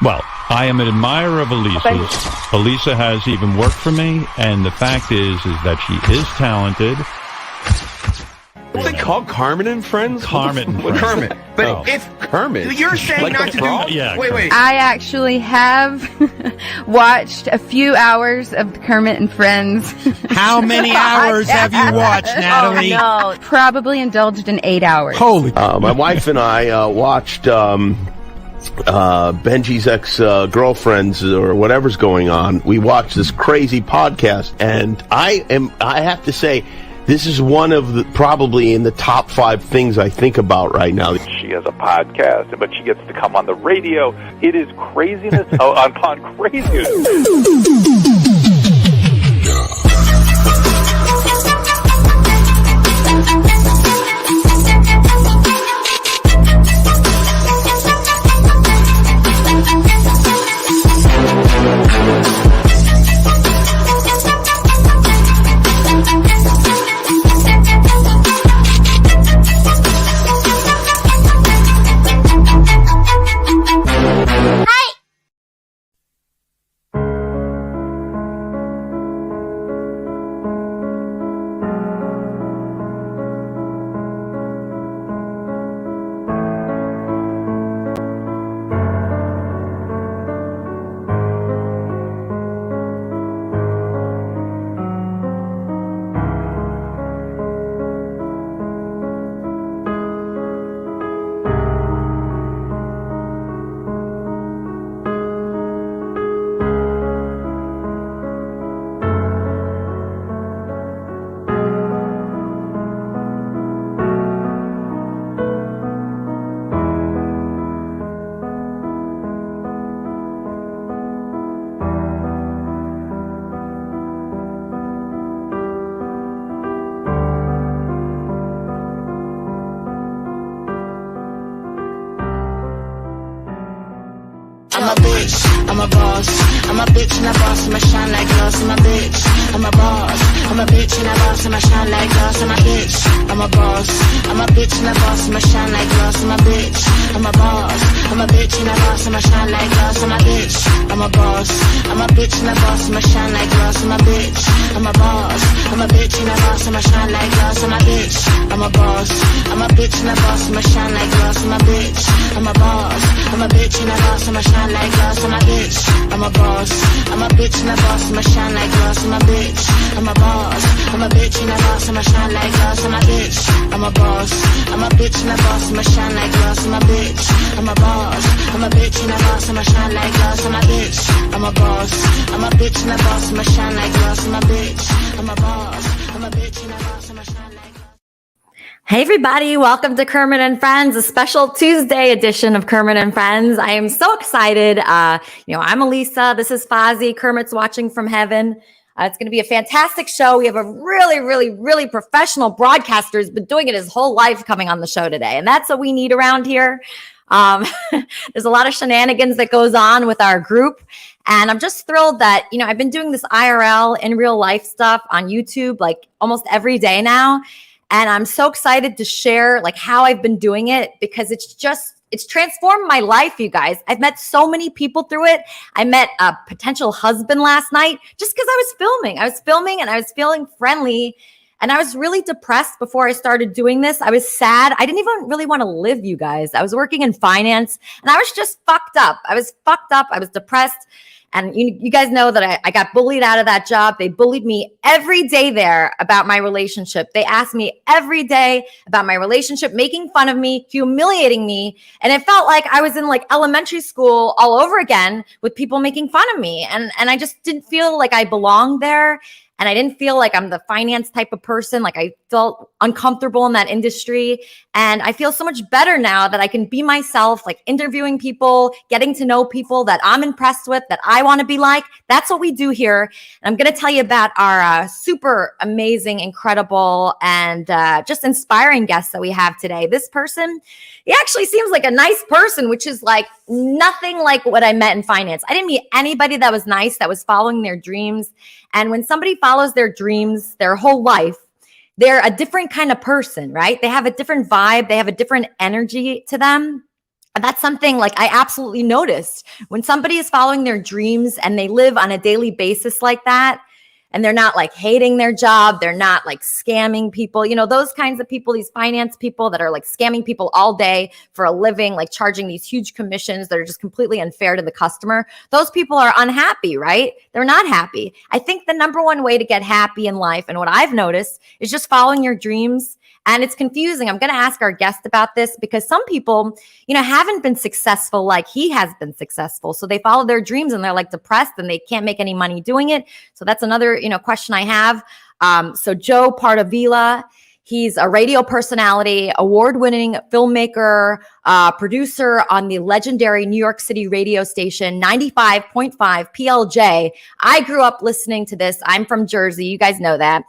Well, I am an admirer of Elisa's. Elisa has even worked for me, and the fact is that she is talented. What's they called Kermit and Friends? Kermit and Friends. Kermit. But if Kermit, you're saying like not to do. Yeah, Wait. I actually have watched a few hours of Kermit and Friends. How many hours have you watched, Natalie? Oh, no. Probably indulged in 8 hours. Holy. my wife and I watched Benji's ex-girlfriends or whatever's going on. We watched this crazy podcast, and I have to say, this is one of the probably in the top 5 things I think about right now. She has a podcast, but she gets to come on the radio. It is craziness upon craziness. I'm a bitch, I'm a boss, I'm a bitch and a boss, I'ma shine like glass, I'm a bitch, I'm a boss, I'm a bitch and a boss, I'ma shine like glass, I'm a bitch, I'm a boss, I'm a bitch and a boss, I'ma shine like glass, I'm a bitch, I'm a boss, I'm a bitch and a boss, I'ma shine like glass, I'm a bitch, I'm a boss, I'm a bitch and a boss, I'ma shine like glass, I'm a bitch, I'm a boss, I'm a bitch and a boss, I'ma shine like glass, I'm a bitch, I'm a boss, I'm a bitch and a boss, I'ma shine like glass, I'm a bitch, I'm a boss, I'm a bitch and a boss, I'ma shine like glass, I'm a bitch, I'm a boss, I'm a bitch and a boss, I'ma shine like glass, I'm a bitch, I'm a boss, I'm a bitch and a boss, I'ma shine like glass, I'm a bitch, I'm a boss, I'm a bitch and a boss, I'ma shine like glass, I'm a bitch, I'm a boss, I'm a bitch and a boss, I'ma shine like glass, I'm a bitch, I'm a boss, I'm a bitch and a boss, I'ma shine like glass, I'm a bitch, I'm a boss, I'm a bitch and a boss, I'ma shine like glass. Hey everybody, welcome to Kermit and Friends, a special Tuesday edition of Kermit and Friends. I am so excited. I'm Elisa. This is Fozzie. Kermit's watching from heaven. It's going to be a fantastic show. We have a really professional broadcaster who's been doing it his whole life coming on the show today. And that's what we need around here. There's a lot of shenanigans that goes on with our group. And I'm just thrilled that, I've been doing this IRL in real life stuff on YouTube like almost every day now. And I'm so excited to share like how I've been doing it because it's transformed my life, you guys. I've met so many people through it. I met a potential husband last night just because I was filming. I was filming and I was feeling friendly. And I was really depressed before I started doing this. I was sad. I didn't even really want to live, you guys. I was working in finance and I was just fucked up. I was depressed. And you guys know that I got bullied out of that job. They bullied me every day there about my relationship. They asked me every day about my relationship, making fun of me, humiliating me. And it felt like I was in like elementary school all over again with people making fun of me. And I just didn't feel like I belonged there. And I didn't feel like I'm the finance type of person. Like I felt uncomfortable in that industry. And I feel so much better now that I can be myself, like interviewing people, getting to know people that I'm impressed with, that I want to be like. That's what we do here. And I'm going to tell you about our super amazing, incredible, and just inspiring guest that we have today. This person, he actually seems like a nice person, which is like nothing like what I met in finance. I didn't meet anybody that was nice, that was following their dreams. And when somebody follows their dreams their whole life, they're a different kind of person, right? They have a different vibe. They have a different energy to them. that's something like I absolutely noticed when somebody is following their dreams and they live on a daily basis like that. And they're not like hating their job. They're not like scamming people. You know, those kinds of people, these finance people that are like scamming people all day for a living, like charging these huge commissions that are just completely unfair to the customer. Those people are unhappy, right? They're not happy. I think the number one way to get happy in life, and what I've noticed, is just following your dreams. And it's confusing. I'm going to ask our guest about this because some people, you know, haven't been successful like he has been successful. So they follow their dreams and they're like depressed and they can't make any money doing it. So that's another, you know, question I have. So Joe Pardavila, he's a radio personality, award-winning filmmaker, producer on the legendary New York City radio station 95.5 PLJ. I grew up listening to this. I'm from Jersey. You guys know that.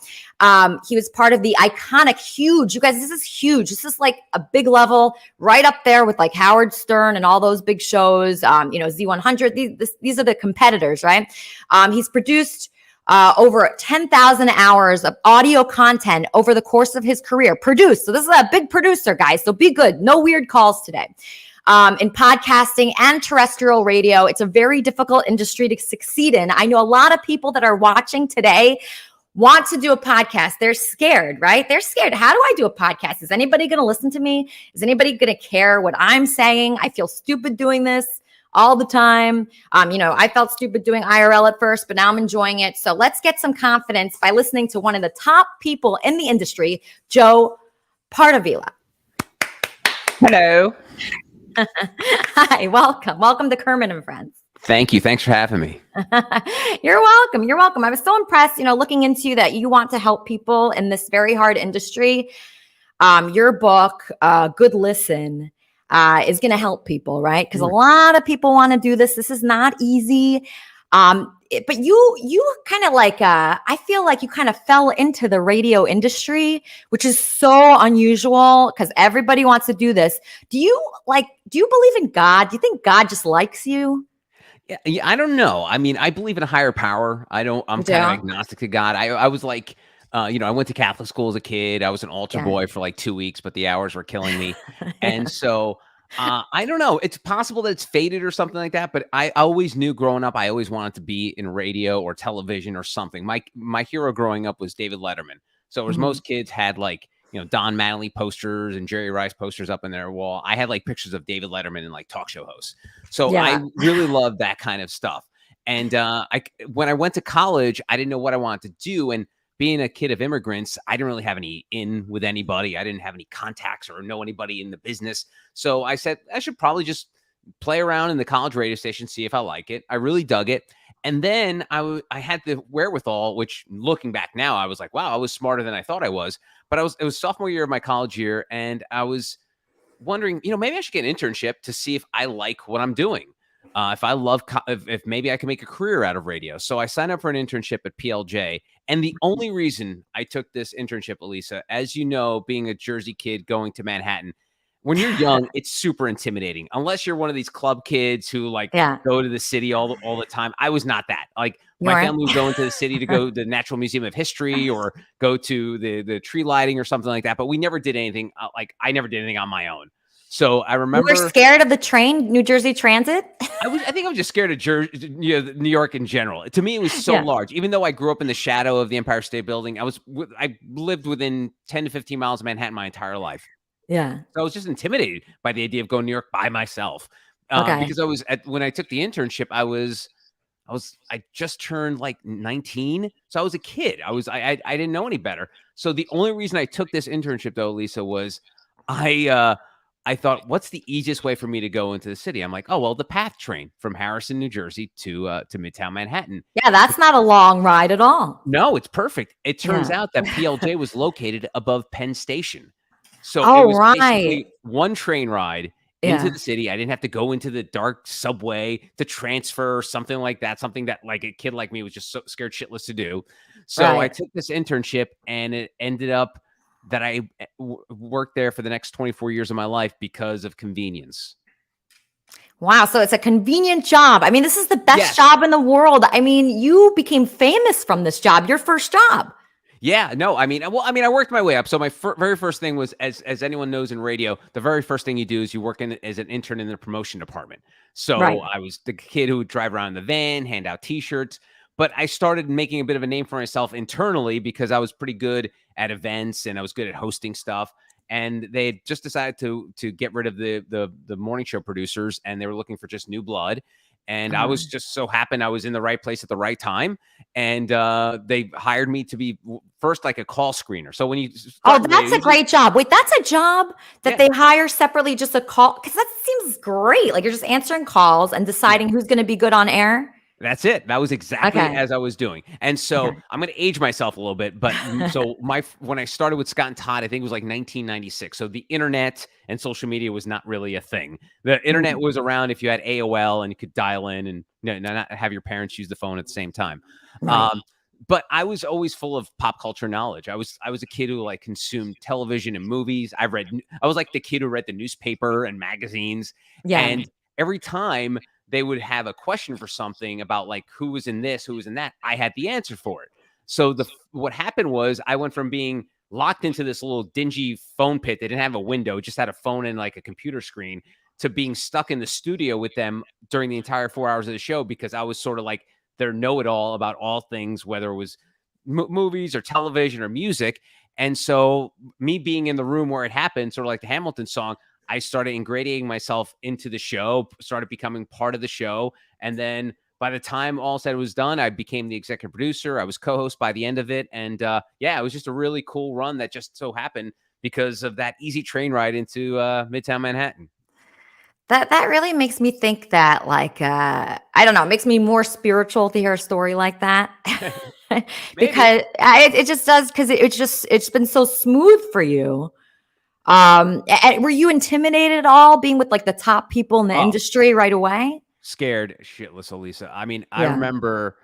He was part of the iconic, huge, you guys, this is huge. This is like a big level right up there with like Howard Stern and all those big shows, you know, Z100. These are the competitors, right? He's produced over 10,000 hours of audio content over the course of his career. Produced. So this is a big producer, guys. So be good. No weird calls today. In podcasting and terrestrial radio, it's a very difficult industry to succeed in. I know a lot of people that are watching today want to do a podcast. They're scared, right? They're scared. How do I do a podcast? Is anybody going to listen to me? Is anybody going to care what I'm saying? I feel stupid doing this all the time. You know, I felt stupid doing IRL at first, but now I'm enjoying it. So let's get some confidence by listening to one of the top people in the industry, Joe Pardavila. Hello. Hi, welcome. Welcome to Kermit and Friends. Thank you. Thanks for having me. You're welcome. You're welcome. I was so impressed, you know, looking into that you want to help people in this very hard industry. Your book, Good Listen, is going to help people, right? Because a lot of people want to do this. This is not easy. But you kind of like, I feel like you kind of fell into the radio industry, which is so unusual because everybody wants to do this. Do you believe in God? Do you think God just likes you? Yeah, I don't know. I mean, I believe in a higher power. I'm kind of agnostic to God. I was like, you know, I went to Catholic school as a kid. I was an altar boy for like 2 weeks, but the hours were killing me. And so I don't know. It's possible that it's fated or something like that. But I always knew growing up, I always wanted to be in radio or television or something. My hero growing up was David Letterman. So as most kids had like, you know, Don Mattingly posters and Jerry Rice posters up in their wall, I had like pictures of David Letterman and like talk show hosts. So I really loved that kind of stuff. And when I went to college, I didn't know what I wanted to do. And being a kid of immigrants, I didn't really have any in with anybody. I didn't have any contacts or know anybody in the business. So I said, I should probably just play around in the college radio station, see if I like it. I really dug it. And then I had the wherewithal, which looking back now, I was like, wow, I was smarter than I thought I was. But it was sophomore year of my college year. And I was wondering, you know, maybe I should get an internship to see if I like what I'm doing. If I love, if maybe I can make a career out of radio. So I signed up for an internship at PLJ. And the only reason I took this internship, Elisa, as you know, being a Jersey kid going to Manhattan, when you're young, it's super intimidating. Unless you're one of these club kids who like go to the city all the time. I was not that. Like my family was going to the city to go to the Natural Museum of History or go to the tree lighting or something like that. But we never did anything. I never did anything on my own. So I remember. You were scared of the train, New Jersey Transit? I think I was just scared of New York in general. To me, it was so large. Even though I grew up in the shadow of the Empire State Building, I lived within 10 to 15 miles of Manhattan my entire life. Yeah. So I was just intimidated by the idea of going to New York by myself. Because when I took the internship, I just turned like 19. So I was a kid. I didn't know any better. So the only reason I took this internship though, Lisa, was I thought, what's the easiest way for me to go into the city? I'm like, oh, well, the PATH train from Harrison, New Jersey to Midtown Manhattan. Yeah, that's not a long ride at all. No, it's perfect. It turns out that PLJ was located above Penn Station. So it was basically one train ride into the city. I didn't have to go into the dark subway to transfer or something like that, something that like a kid like me was just so scared shitless to do. So I took this internship and it ended up that I worked there for the next 24 years of my life because of convenience. Wow. So it's a convenient job. I mean, this is the best job in the world. I mean, you became famous from this job, your first job. Yeah, no, I mean, I worked my way up. So my very first thing was, as anyone knows in radio, the very first thing you do is you work in as an intern in the promotion department. So Right. I was the kid who would drive around in the van, hand out T-shirts. But I started making a bit of a name for myself internally because I was pretty good at events and I was good at hosting stuff. And they had just decided to get rid of the morning show producers, and they were looking for just new blood. And I was just so happened I was in the right place at the right time. And they hired me to be first like a call screener. So when you that's a great job. Wait, that's a job that they hire separately, just a call? Because that seems great. Like you're just answering calls and deciding who's going to be good on air. That's it. That was exactly as I was doing. And so I'm going to age myself a little bit, but so when I started with Scott and Todd, I think it was like 1996. So the internet and social media was not really a thing. The internet was around if you had AOL and you could dial in and not have your parents use the phone at the same time. Right. But I was always full of pop culture knowledge. I was a kid who like consumed television and movies. I was like the kid who read the newspaper and magazines. Yeah. And every time they would have a question for something about like who was in this, who was in that, I had the answer for it. So what happened was I went from being locked into this little dingy phone pit that didn't have a window, just had a phone and like a computer screen, to being stuck in the studio with them during the entire 4 hours of the show, because I was sort of like their know-it-all about all things, whether it was movies or television or music. And so me being in the room where it happened, sort of like the Hamilton song, I started ingratiating myself into the show, started becoming part of the show. And then by the time all said was done, I became the executive producer. I was co-host by the end of it. And it was just a really cool run that just so happened because of that easy train ride into Midtown Manhattan. That really makes me think that, like, I don't know, it makes me more spiritual to hear a story like that. Because it just does, because it's been so smooth for you. And were you intimidated at all being with like the top people in the industry right away? Scared shitless, Elisa. I mean, I remember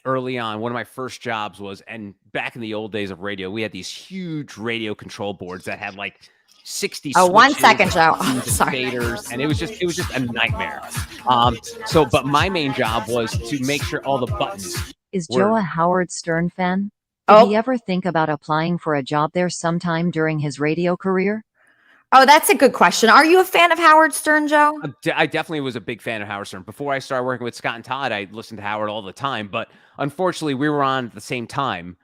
early on, one of my first jobs was, and back in the old days of radio, we had these huge radio control boards that had like 60 Oh, 1 switches, second, Joe. and Sorry. faders, and it was just a nightmare. But my main job was to make sure all the buttons. Is Joe a Howard Stern fan? Did he ever think about applying for a job there sometime during his radio career? Oh, that's a good question. Are you a fan of Howard Stern, Joe? I definitely was a big fan of Howard Stern. Before I started working with Scott and Todd, I listened to Howard all the time, but unfortunately we were on at the same time.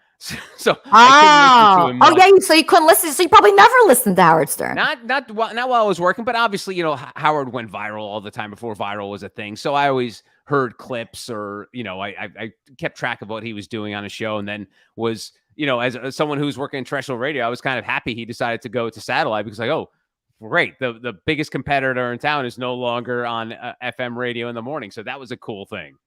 So I couldn't listen to him. Yeah, so you couldn't listen. So you probably never listened to Howard Stern. Not while I was working, but obviously, Howard went viral all the time before viral was a thing. So I always heard clips, or I kept track of what he was doing on a show, and then was as someone who's working in terrestrial radio, I was kind of happy he decided to go to satellite, because like, oh, great, the biggest competitor in town is no longer on FM radio in the morning. So that was a cool thing.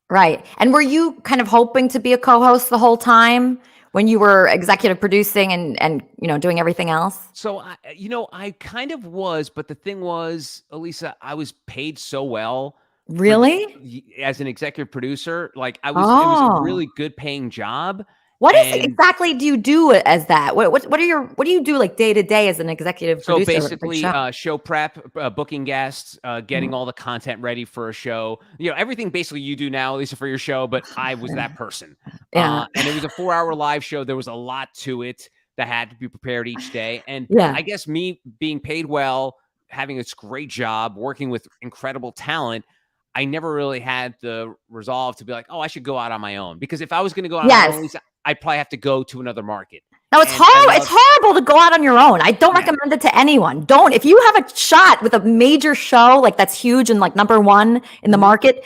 Right. And were you kind of hoping to be a co-host the whole time when you were executive producing and doing everything else? So, I kind of was, but the thing was, Elisa, I was paid so well. Really? As an executive producer, like it was a really good paying job. What exactly do you do as that? What do you do like day to day as an executive producer? So basically, show prep, booking guests, getting all the content ready for a show. Everything basically you do now, Lisa, for your show. But I was that person. And it was a 4-hour live show. There was a lot to it that had to be prepared each day. And I guess me being paid well, having this great job, working with incredible talent, I never really had the resolve to be like, oh, I should go out on my own. Because if I was going to go out on my own, Lisa, I'd probably have to go to another market. No, it's horrible. It's horrible to go out on your own. I don't recommend it to anyone. Don't. If you have a shot with a major show like that's huge and like #1 in the market,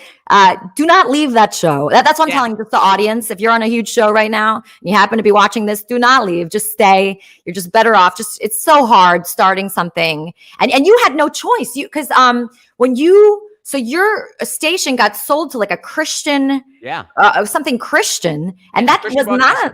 do not leave that show. That's what I'm telling just the audience. If you're on a huge show right now and you happen to be watching this, do not leave. Just stay. You're just better off. It's so hard starting something, and you had no choice. So your station got sold to like a Christian, something Christian, and that was not.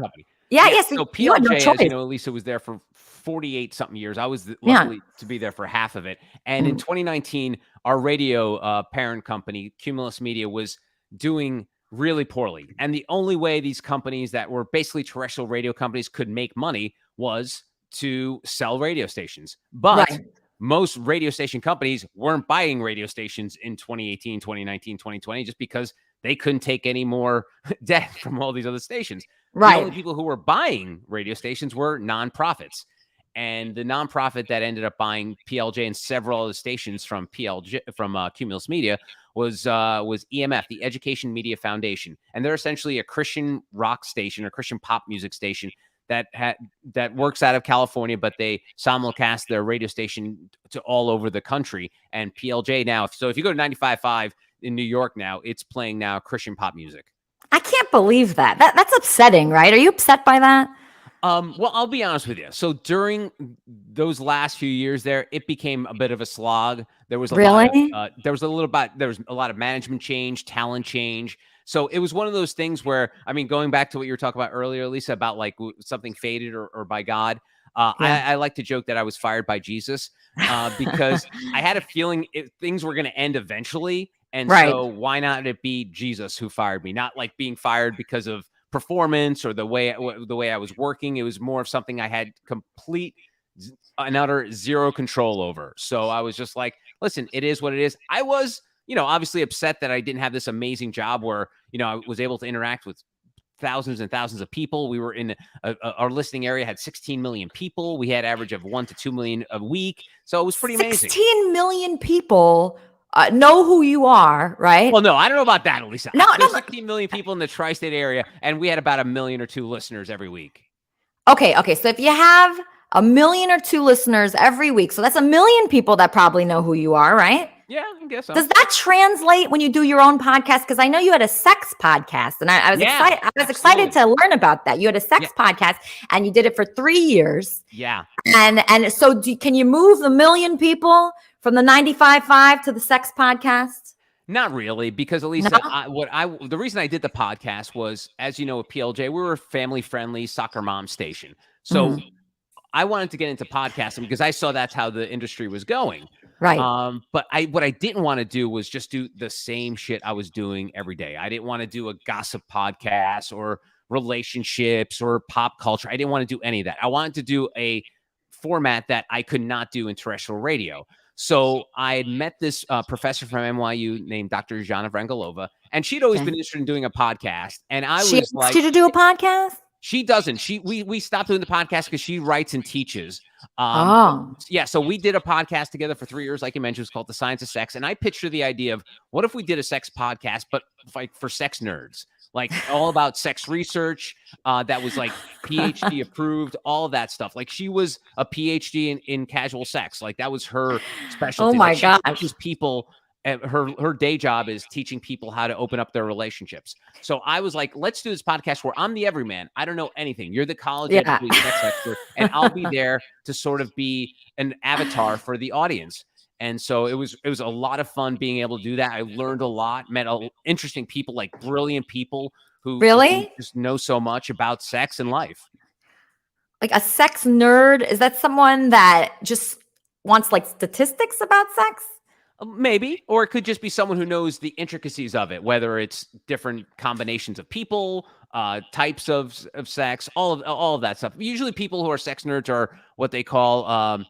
So PLJ, as you know, Lisa was there for 48 something years. I was lucky to be there for half of it. And in 2019, our radio parent company, Cumulus Media, was doing really poorly. And the only way these companies that were basically terrestrial radio companies could make money was to sell radio stations. But most radio station companies weren't buying radio stations in 2018, 2019, 2020, just because they couldn't take any more debt from all these other stations. Right. The only people who were buying radio stations were nonprofits. And the nonprofit that ended up buying PLJ and several other stations from Cumulus Media was EMF, the Education Media Foundation, and they're essentially a Christian rock station or Christian pop music station that works out of California, but they simulcast their radio station to all over the country. And PLJ now, so if you go to 95.5 in New York now, it's playing now Christian pop music. I can't believe that. That's upsetting, right? Are you upset by that? Well, I'll be honest with you. So during those last few years there, it became a bit of a slog. There was a lot of management change, talent change. So it was one of those things where, I mean, going back to what you were talking about earlier, Lisa, about like something fated or by God. I like to joke that I was fired by Jesus because I had a feeling things were going to end eventually. And so why not it be Jesus who fired me? Not like being fired because of performance or the way I was working. It was more of something I had complete and utter zero control over. So I was just like, listen, it is what it is. I was, obviously upset that I didn't have this amazing job where, I was able to interact with thousands and thousands of people. We were in our listening area had 16 million people. We had average of 1 to 2 million a week. So it was pretty amazing. 16 million people know who you are, right? Well, no, I don't know about that, Elisa. No, There's 16 million people in the tri-state area, and we had about 1 million or 2 listeners every week. Okay. So if you have 1 million or 2 listeners every week, so that's 1 million people that probably know who you are, right? Yeah, I guess so. Does that translate when you do your own podcast? Because I know you had a sex podcast, and I was excited. I was excited to learn about that. You had a sex podcast, and you did it for 3 years. Yeah. And so, can you move the 1 million people from the 95.5 to the sex podcast? Not really, because Elisa, the reason I did the podcast was, as you know, with PLJ, we were a family-friendly soccer mom station. So I wanted to get into podcasting because I saw that's how the industry was going. Right. But what I didn't want to do was just do the same shit I was doing every day. I didn't want to do a gossip podcast or relationships or pop culture. I didn't want to do any of that. I wanted to do a format that I could not do in terrestrial radio. So I had met this professor from NYU named Dr. Zhana Vrangelova, and she'd always been interested in doing a podcast. And she asked you to do a podcast? She doesn't. We stopped doing the podcast because she writes and teaches. Yeah. So we did a podcast together for 3 years, like you mentioned. It was called The Science of Sex. And I pitched her the idea of what if we did a sex podcast, but like for sex nerds, like all about sex research that was like PhD approved, all of that stuff. Like she was a PhD in casual sex. Like that was her specialty. Oh my gosh. gosh. People. Her day job is teaching people how to open up their relationships. So I was like, let's do this podcast where I'm the everyman. I don't know anything. You're the college educated sex expert, and I'll be there to sort of be an avatar for the audience. And so it was a lot of fun being able to do that. I learned a lot, met interesting people, like brilliant people who just know so much about sex and life. Like a sex nerd, is that someone that just wants like statistics about sex? Maybe, or it could just be someone who knows the intricacies of it, whether it's different combinations of people, types of sex, all of that stuff. Usually people who are sex nerds are what they call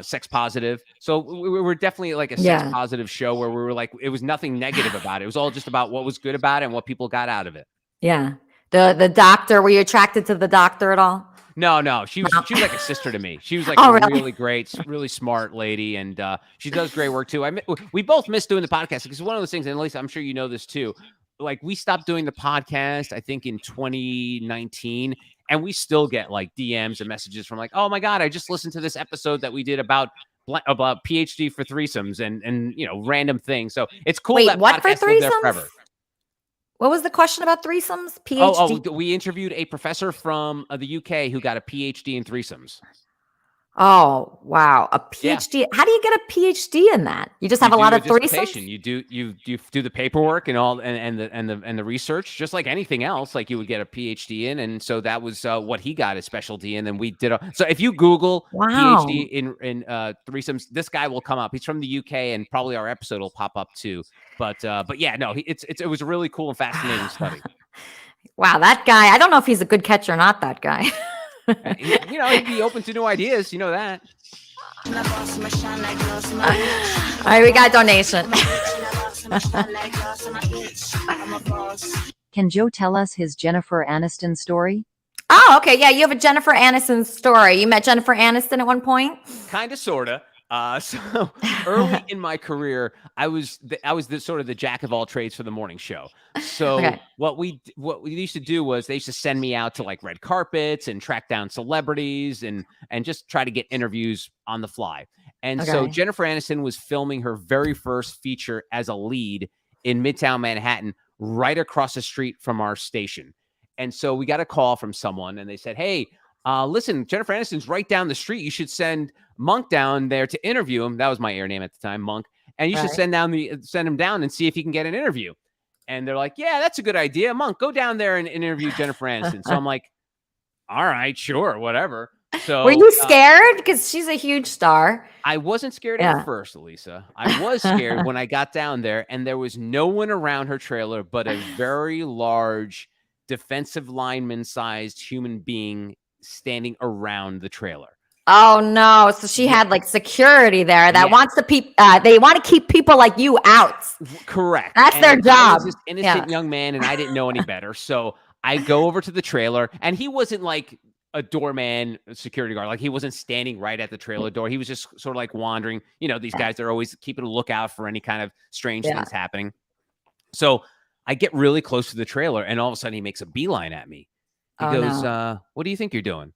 sex positive. So we were definitely like a sex positive show where we were like, it was nothing negative about it. It was all just about what was good about it and what people got out of it. Yeah. The doctor, were you attracted to the doctor at all? No. She was like a sister to me. She was like really great, really smart lady. And she does great work too. We both miss doing the podcast because one of those things, and at least I'm sure you know this too, like we stopped doing the podcast, I think in 2019, and we still get like DMs and messages from like, oh my God, I just listened to this episode that we did about PhD for threesomes and random things. So it's cool. Wait, that what for threesomes? Forever. What was the question about threesomes? PhD? We interviewed a professor from the UK who got a PhD in threesomes. Oh, wow. A PhD. Yeah. How do you get a PhD in that? You just have a lot of threesomes? You do the paperwork and all and the research, just like anything else, like you would get a PhD in. And so that was what he got a specialty in. And we did so if you Google PhD in threesomes, this guy will come up. He's from the UK, and probably our episode will pop up too. But yeah, no, it was a really cool and fascinating study. Wow, that guy, I don't know if he's a good catch or not, that guy. He'd be open to new ideas. You know that. All right, we got a donation. Can Joe tell us his Jennifer Aniston story? Oh, okay. Yeah, you have a Jennifer Aniston story. You met Jennifer Aniston at one point? Kind of, sort of. So early in my career, I was sort of the jack of all trades for the morning show. So what we used to do was they used to send me out to like red carpets and track down celebrities and just try to get interviews on the fly. And so Jennifer Aniston was filming her very first feature as a lead in Midtown Manhattan, right across the street from our station. And so we got a call from someone and they said, hey, listen, Jennifer Aniston's right down the street. You should send Monk down there to interview him. That was my air name at the time, Monk. And you should send him down and see if he can get an interview. And they're like, yeah, that's a good idea. Monk, go down there and interview Jennifer Aniston. So I'm like, all right, sure, whatever. So were you scared? Because she's a huge star. I wasn't scared at first, Elisa. I was scared when I got down there and there was no one around her trailer but a very large defensive lineman-sized human being standing around the trailer. Oh no! So she had like security there that wants to they want to keep people like you out. Correct. That's their job. I was this innocent young man, and I didn't know any better. So I go over to the trailer, and he wasn't like a doorman, security guard. Like he wasn't standing right at the trailer door. He was just sort of like wandering. You know, these guys are always keeping a lookout for any kind of strange things happening. So I get really close to the trailer, and all of a sudden he makes a beeline at me. He goes, what do you think you're doing?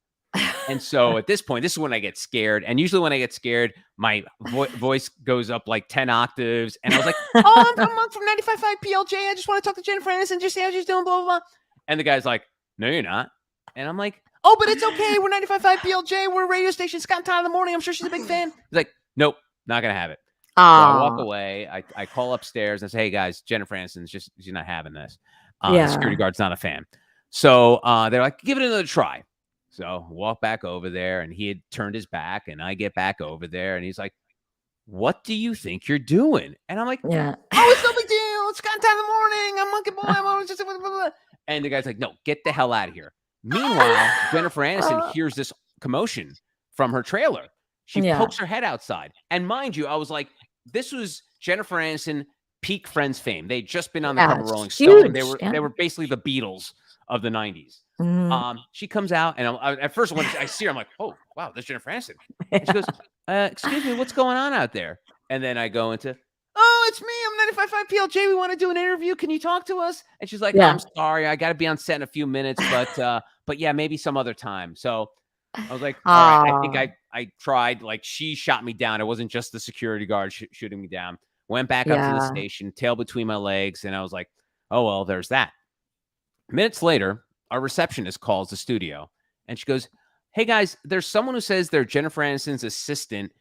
And so at this point, this is when I get scared. And usually when I get scared, my voice goes up like 10 octaves. And I was like, oh, I'm Monk from 95.5 PLJ. I just want to talk to Jennifer Aniston, just see how she's doing, blah, blah, blah. And the guy's like, no, you're not. And I'm like, oh, but it's okay. We're 95.5 PLJ. We're a radio station. Scott Todd in the morning. I'm sure she's a big fan. He's like, nope, not going to have it. So I walk away. I call upstairs and say, hey, guys, Jennifer Aniston's she's not having this. The security guard's not a fan. So they're like, give it another try. So walk back over there, and he had turned his back, and I get back over there, and he's like, what do you think you're doing? And I'm like, oh, it's no big deal. It's Scott Time in the morning. I'm Monkey Boy. I'm just blah, blah, blah. And the guy's like, no, get the hell out of here. Meanwhile, Jennifer Aniston hears this commotion from her trailer. She pokes her head outside. And mind you, I was like, this was Jennifer Aniston peak Friends fame. They'd just been on the cover of Rolling Stone. They were basically the Beatles of the 90s. She comes out, and at first when I see her, I'm like, oh, wow, that's Jennifer Aniston. And she goes, excuse me, what's going on out there? And then I go into, oh, it's me. I'm 95.5 PLJ. We want to do an interview. Can you talk to us? And she's like, I'm sorry. I got to be on set in a few minutes, but yeah, maybe some other time. So I was like, all right, I think I tried. Like, she shot me down. It wasn't just the security guard shooting me down. Went back up to the station, tail between my legs, and I was like, oh, well, there's that. Minutes later, our receptionist calls the studio, and she goes, hey, guys, there's someone who says they're Jennifer Aniston's assistant,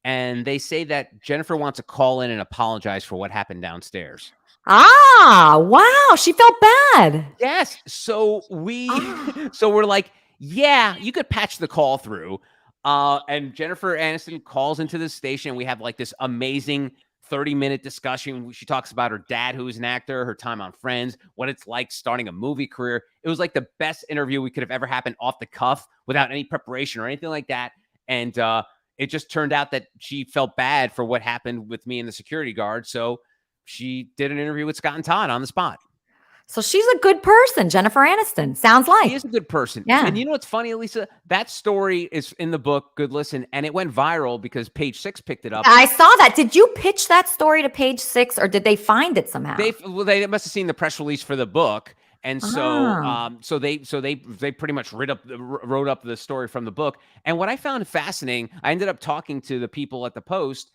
and they say that Jennifer wants to call in and apologize for what happened downstairs. Wow. She felt bad. Yes. So we're like, yeah, you could patch the call through. And Jennifer Aniston calls into the station. We have like this amazing 30-minute discussion. She talks about her dad, who is an actor, her time on Friends, what it's like starting a movie career. It was like the best interview we could have ever happened off the cuff without any preparation or anything like that. And it just turned out that she felt bad for what happened with me and the security guard. So she did an interview with Scott and Todd on the spot. So she's a good person, Jennifer Aniston. Sounds like. She is a good person. Yeah. And you know what's funny, Elisa? That story is in the book, Good Listen, and it went viral because Page Six picked it up. I saw that. Did you pitch that story to Page Six, or did they find it somehow? They must have seen the press release for the book. And so they pretty much wrote up the story from the book. And what I found fascinating, I ended up talking to the people at the Post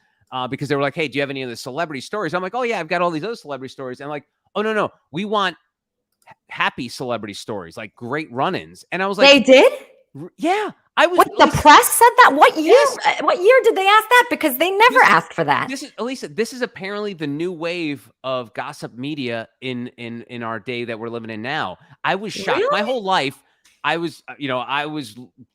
because they were like, hey, do you have any of the celebrity stories? I'm like, oh, yeah, I've got all these other celebrity stories. And I'm like, oh, no, we want happy celebrity stories, like great run-ins. And I was like, they did? Yeah. What, the press said that? What year? Yes. What year did they ask that? Because they never asked for that. This is apparently the new wave of gossip media in our day that we're living in now. I was shocked. Really? My whole life, I was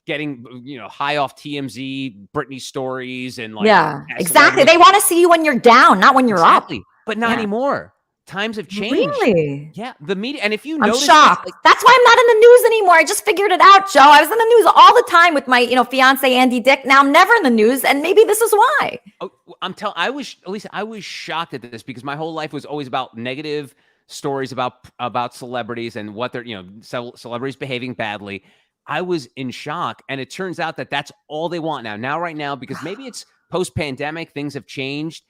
getting, high off TMZ, Britney stories, and like, yeah, exactly. They want to see you when you're down, not when you're up. But not anymore. Times have changed. Really? Yeah. The media. And if you I'm notice, shocked. That's why I'm not in the news anymore. I just figured it out, Joe. I was in the news all the time with my, fiance, Andy Dick. Now I'm never in the news. And maybe this is why. Oh, I was shocked at this because my whole life was always about negative stories about celebrities and what they're, celebrities behaving badly. I was in shock, and it turns out that that's all they want now. Right now, because maybe it's post-pandemic, things have changed.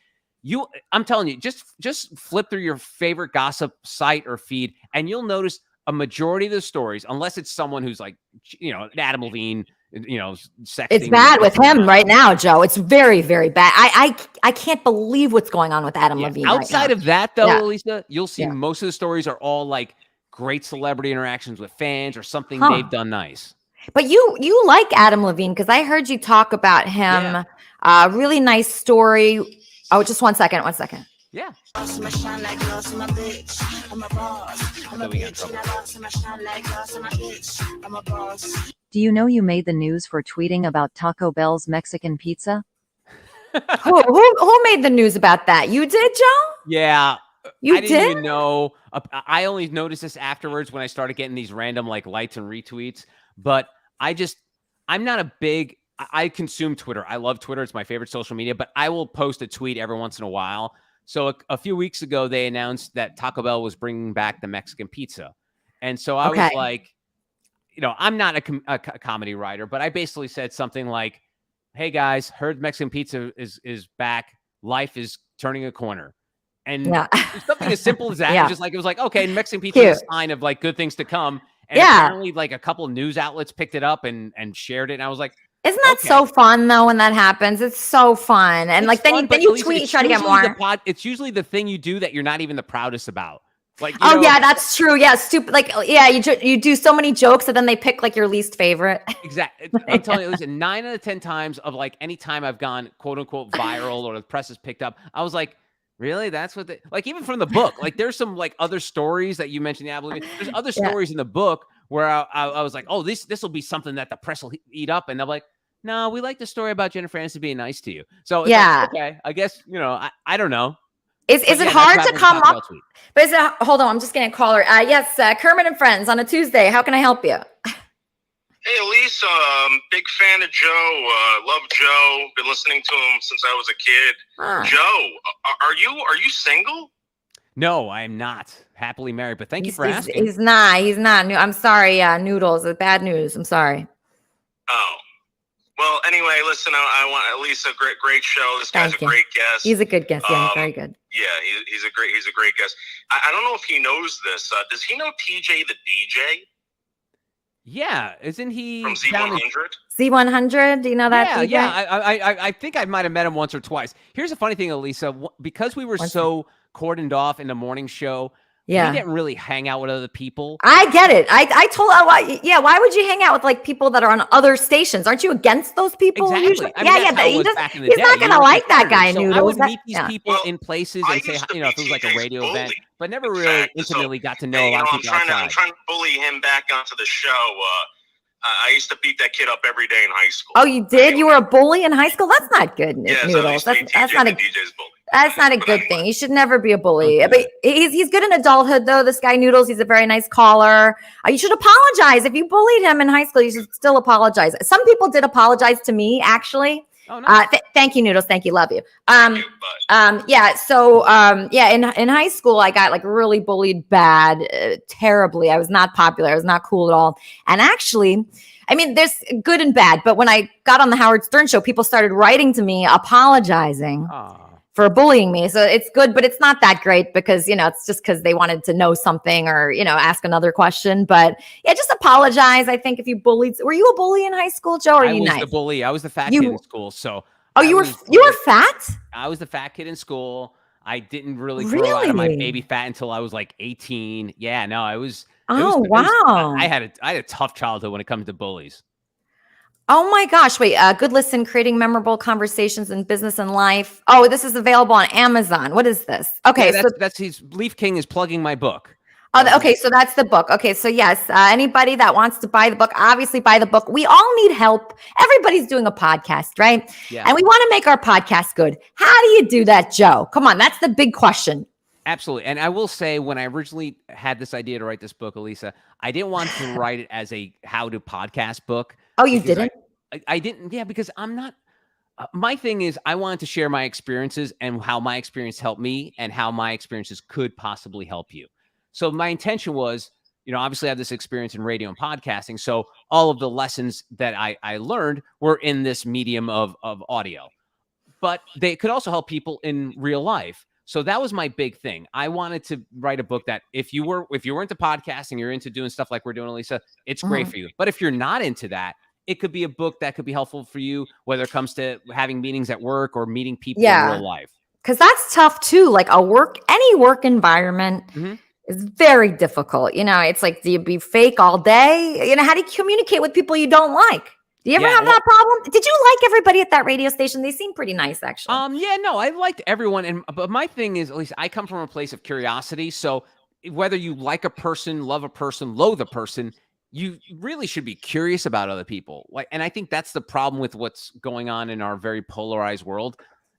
I'm telling you, just flip through your favorite gossip site or feed, and you'll notice a majority of the stories, unless it's someone who's like, Adam Levine, sexting. It's bad with him right now, Joe. It's very, very bad. I can't believe what's going on with Adam Levine. Outside of that, though, Elisa, you'll see most of the stories are all like great celebrity interactions with fans or something they've done nice. But you like Adam Levine because I heard you talk about him. Really nice story. Oh, just one second. Yeah. Do you know you made the news for tweeting about Taco Bell's Mexican pizza? Who made the news about that? You did, Joe? Yeah. I didn't even know. I only noticed this afterwards when I started getting these random like likes and retweets. But I'm not a big. I consume Twitter. I love Twitter. It's my favorite social media, but I will post a tweet every once in a while. So a few weeks ago, they announced that Taco Bell was bringing back the Mexican pizza. And so I was like, I'm not a comedy writer, but I basically said something like, hey guys, heard Mexican pizza is back. Life is turning a corner. And something as simple as that. It was like, okay, Mexican pizza is a sign of like good things to come. And apparently like a couple of news outlets picked it up and shared it. And I was like, isn't that so fun though when that happens? It's so fun. And like then you tweet, you try to get more. It's usually the thing you do that you're not even the proudest about. Like, that's true. Yeah, stupid. Like, you do so many jokes and then they pick like your least favorite. Exactly. I'm telling you, listen, 9 out of 10 times of like any time I've gone quote unquote viral or the press has picked up, I was like, really? That's what they like. Even from the book, like there's some like other stories that you mentioned. There's other stories in the book where I was like, oh, this will be something that the press will eat up, and they're like, no, we like the story about Jennifer Aniston being nice to you. So it's like, okay, I guess I don't know. Is it hard to come up? But hold on, I'm just getting a caller. Yes, Kermit and Friends on a Tuesday. How can I help you? Hey, Elise, big fan of Joe. Love Joe. Been listening to him since I was a kid. Joe, are you single? No, I'm not. Happily married, but thank you for asking. He's not. I'm sorry, Noodles. Bad news. I'm sorry. Oh. Well, anyway, listen, I want Elise, a great show. This guy's a great guest. He's a good guest. Yeah, he's very good. Yeah, he's a great guest. I don't know if he knows this. Does he know TJ the DJ? Yeah, isn't he from Z100? Z100, do you know that? Yeah, DJ? yeah. I think I might have met him once or twice. Here's a funny thing, Elisa, because we were so cordoned off in the morning show. Yeah, we didn't really hang out with other people. I get it. I told why would you hang out with like people that are on other stations? Aren't you against those people? Exactly. Usually? I mean, He's not gonna like that guy. Noodles. I would meet these people in places and say, if it was like a radio event, but never really intimately got to know a lot of people outside. I'm trying to bully him back onto the show. I used to beat that kid up every day in high school. Oh, you did? You were a bully in high school? That's not good, Noodles. So that's not a DJ's bully. That's not a good thing. You should never be a bully. But he's good in adulthood, though. This guy Noodles, he's a very nice caller. You should apologize if you bullied him in high school. You should still apologize. Some people did apologize to me, actually. Oh, nice. Thank you, Noodles. Thank you. Love you. Yeah. So, in high school, I got like really bullied bad, terribly. I was not popular. I was not cool at all. And actually, I mean, there's good and bad. But when I got on the Howard Stern show, people started writing to me, apologizing for bullying me. So it's good, but it's not that great because, it's just because they wanted to know something or, ask another question. But yeah, just apologize. I think if you bullied, were you a bully in high school, Joe? Or I was the bully. I was the fat kid in school. So you were fat? I was the fat kid in school. I didn't really grow out of my baby fat until I was like 18. Yeah, no, I was. Wow. I had a tough childhood when it comes to bullies. Oh my gosh. Wait, Good Listen, Creating Memorable Conversations in Business and Life. Oh, this is available on Amazon. What is this? Okay. Yeah, Leaf King is plugging my book. Oh, okay. So that's the book. Okay. So yes, anybody that wants to buy the book, obviously buy the book. We all need help. Everybody's doing a podcast, right? Yeah. And we want to make our podcast good. How do you do that, Joe? Come on. That's the big question. Absolutely. And I will say, when I originally had this idea to write this book, Elisa, I didn't want to write it as a how to podcast book. Oh, you didn't? I didn't. Yeah, because I'm not My thing is I wanted to share my experiences and how my experience helped me and how my experiences could possibly help you. So my intention was, obviously I have this experience in radio and podcasting. So all of the lessons that I learned were in this medium of audio, but they could also help people in real life. So that was my big thing. I wanted to write a book that if you were into podcasting, you're into doing stuff like we're doing, Elisa, it's great for you. But if you're not into that, it could be a book that could be helpful for you, whether it comes to having meetings at work or meeting people in real life. Because that's tough too. Like any work environment is very difficult. It's like, do you be fake all day? How do you communicate with people you don't like? Do you ever have that problem? Did you like everybody at that radio station? They seem pretty nice, actually. No, I liked everyone. But my thing is, at least I come from a place of curiosity. So whether you like a person, love a person, loathe a person, you really should be curious about other people. And I think that's the problem with what's going on in our very polarized world.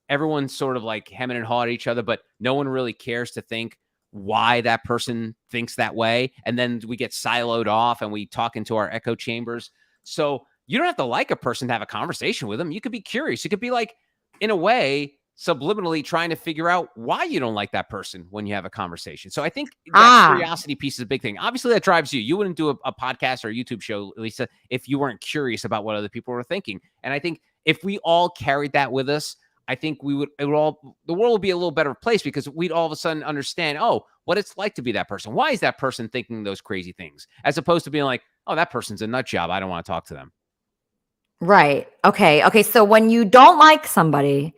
Everyone's sort of like hemming and hawing at each other, but no one really cares to think why that person thinks that way. And then we get siloed off and we talk into our echo chambers. So you don't have to like a person to have a conversation with them. You could be curious. You could be like, in a way, subliminally trying to figure out why you don't like that person when you have a conversation. So I think that curiosity piece is a big thing. Obviously, that drives you. You wouldn't do a podcast or a YouTube show, Lisa, if you weren't curious about what other people were thinking. And I think if we all carried that with us, I think the world would be a little better place, because we'd all of a sudden understand, what it's like to be that person. Why is that person thinking those crazy things? As opposed to being like, that person's a nut job. I don't want to talk to them. Right. Okay. So when you don't like somebody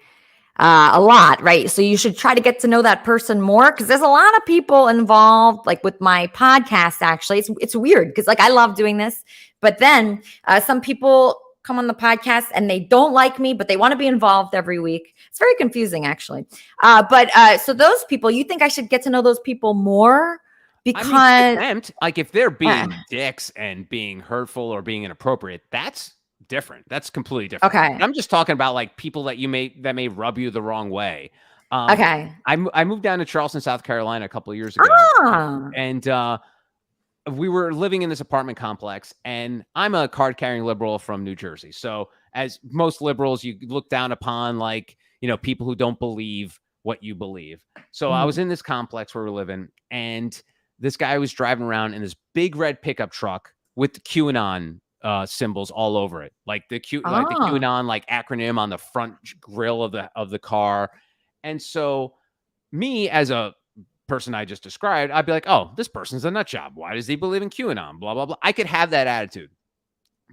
a lot, right? So you should try to get to know that person more, because there's a lot of people involved, like with my podcast, actually. It's weird because like I love doing this, but then some people come on the podcast and they don't like me, but they want to be involved every week. It's very confusing, actually. But so those people, you think I should get to know those people more? Because like if they're being dicks and being hurtful or being inappropriate, that's different. That's completely different. Okay. I'm just talking about like people that may rub you the wrong way. Okay. I moved down to Charleston, South Carolina a couple of years ago. And we were living in this apartment complex, and I'm a card-carrying liberal from New Jersey. So as most liberals, you look down upon like, people who don't believe what you believe. So I was in this complex where we're living, and this guy was driving around in this big red pickup truck with the QAnon symbols all over it, like the QAnon like acronym on the front grill of the car. And so me, as a person I just described, I'd be like, this person's a nut job. Why does he believe in QAnon? Blah, blah, blah. I could have that attitude.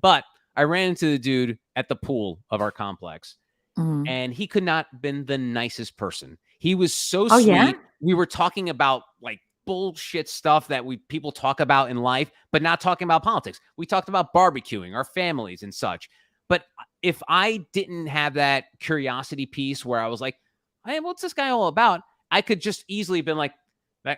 But I ran into the dude at the pool of our complex, and he could not have been the nicest person. He was so sweet. Yeah? We were talking about like bullshit stuff that people talk about in life, but not talking about politics. We talked about barbecuing, our families and such. But if I didn't have that curiosity piece where I was like, hey, what's this guy all about? I could just easily been like,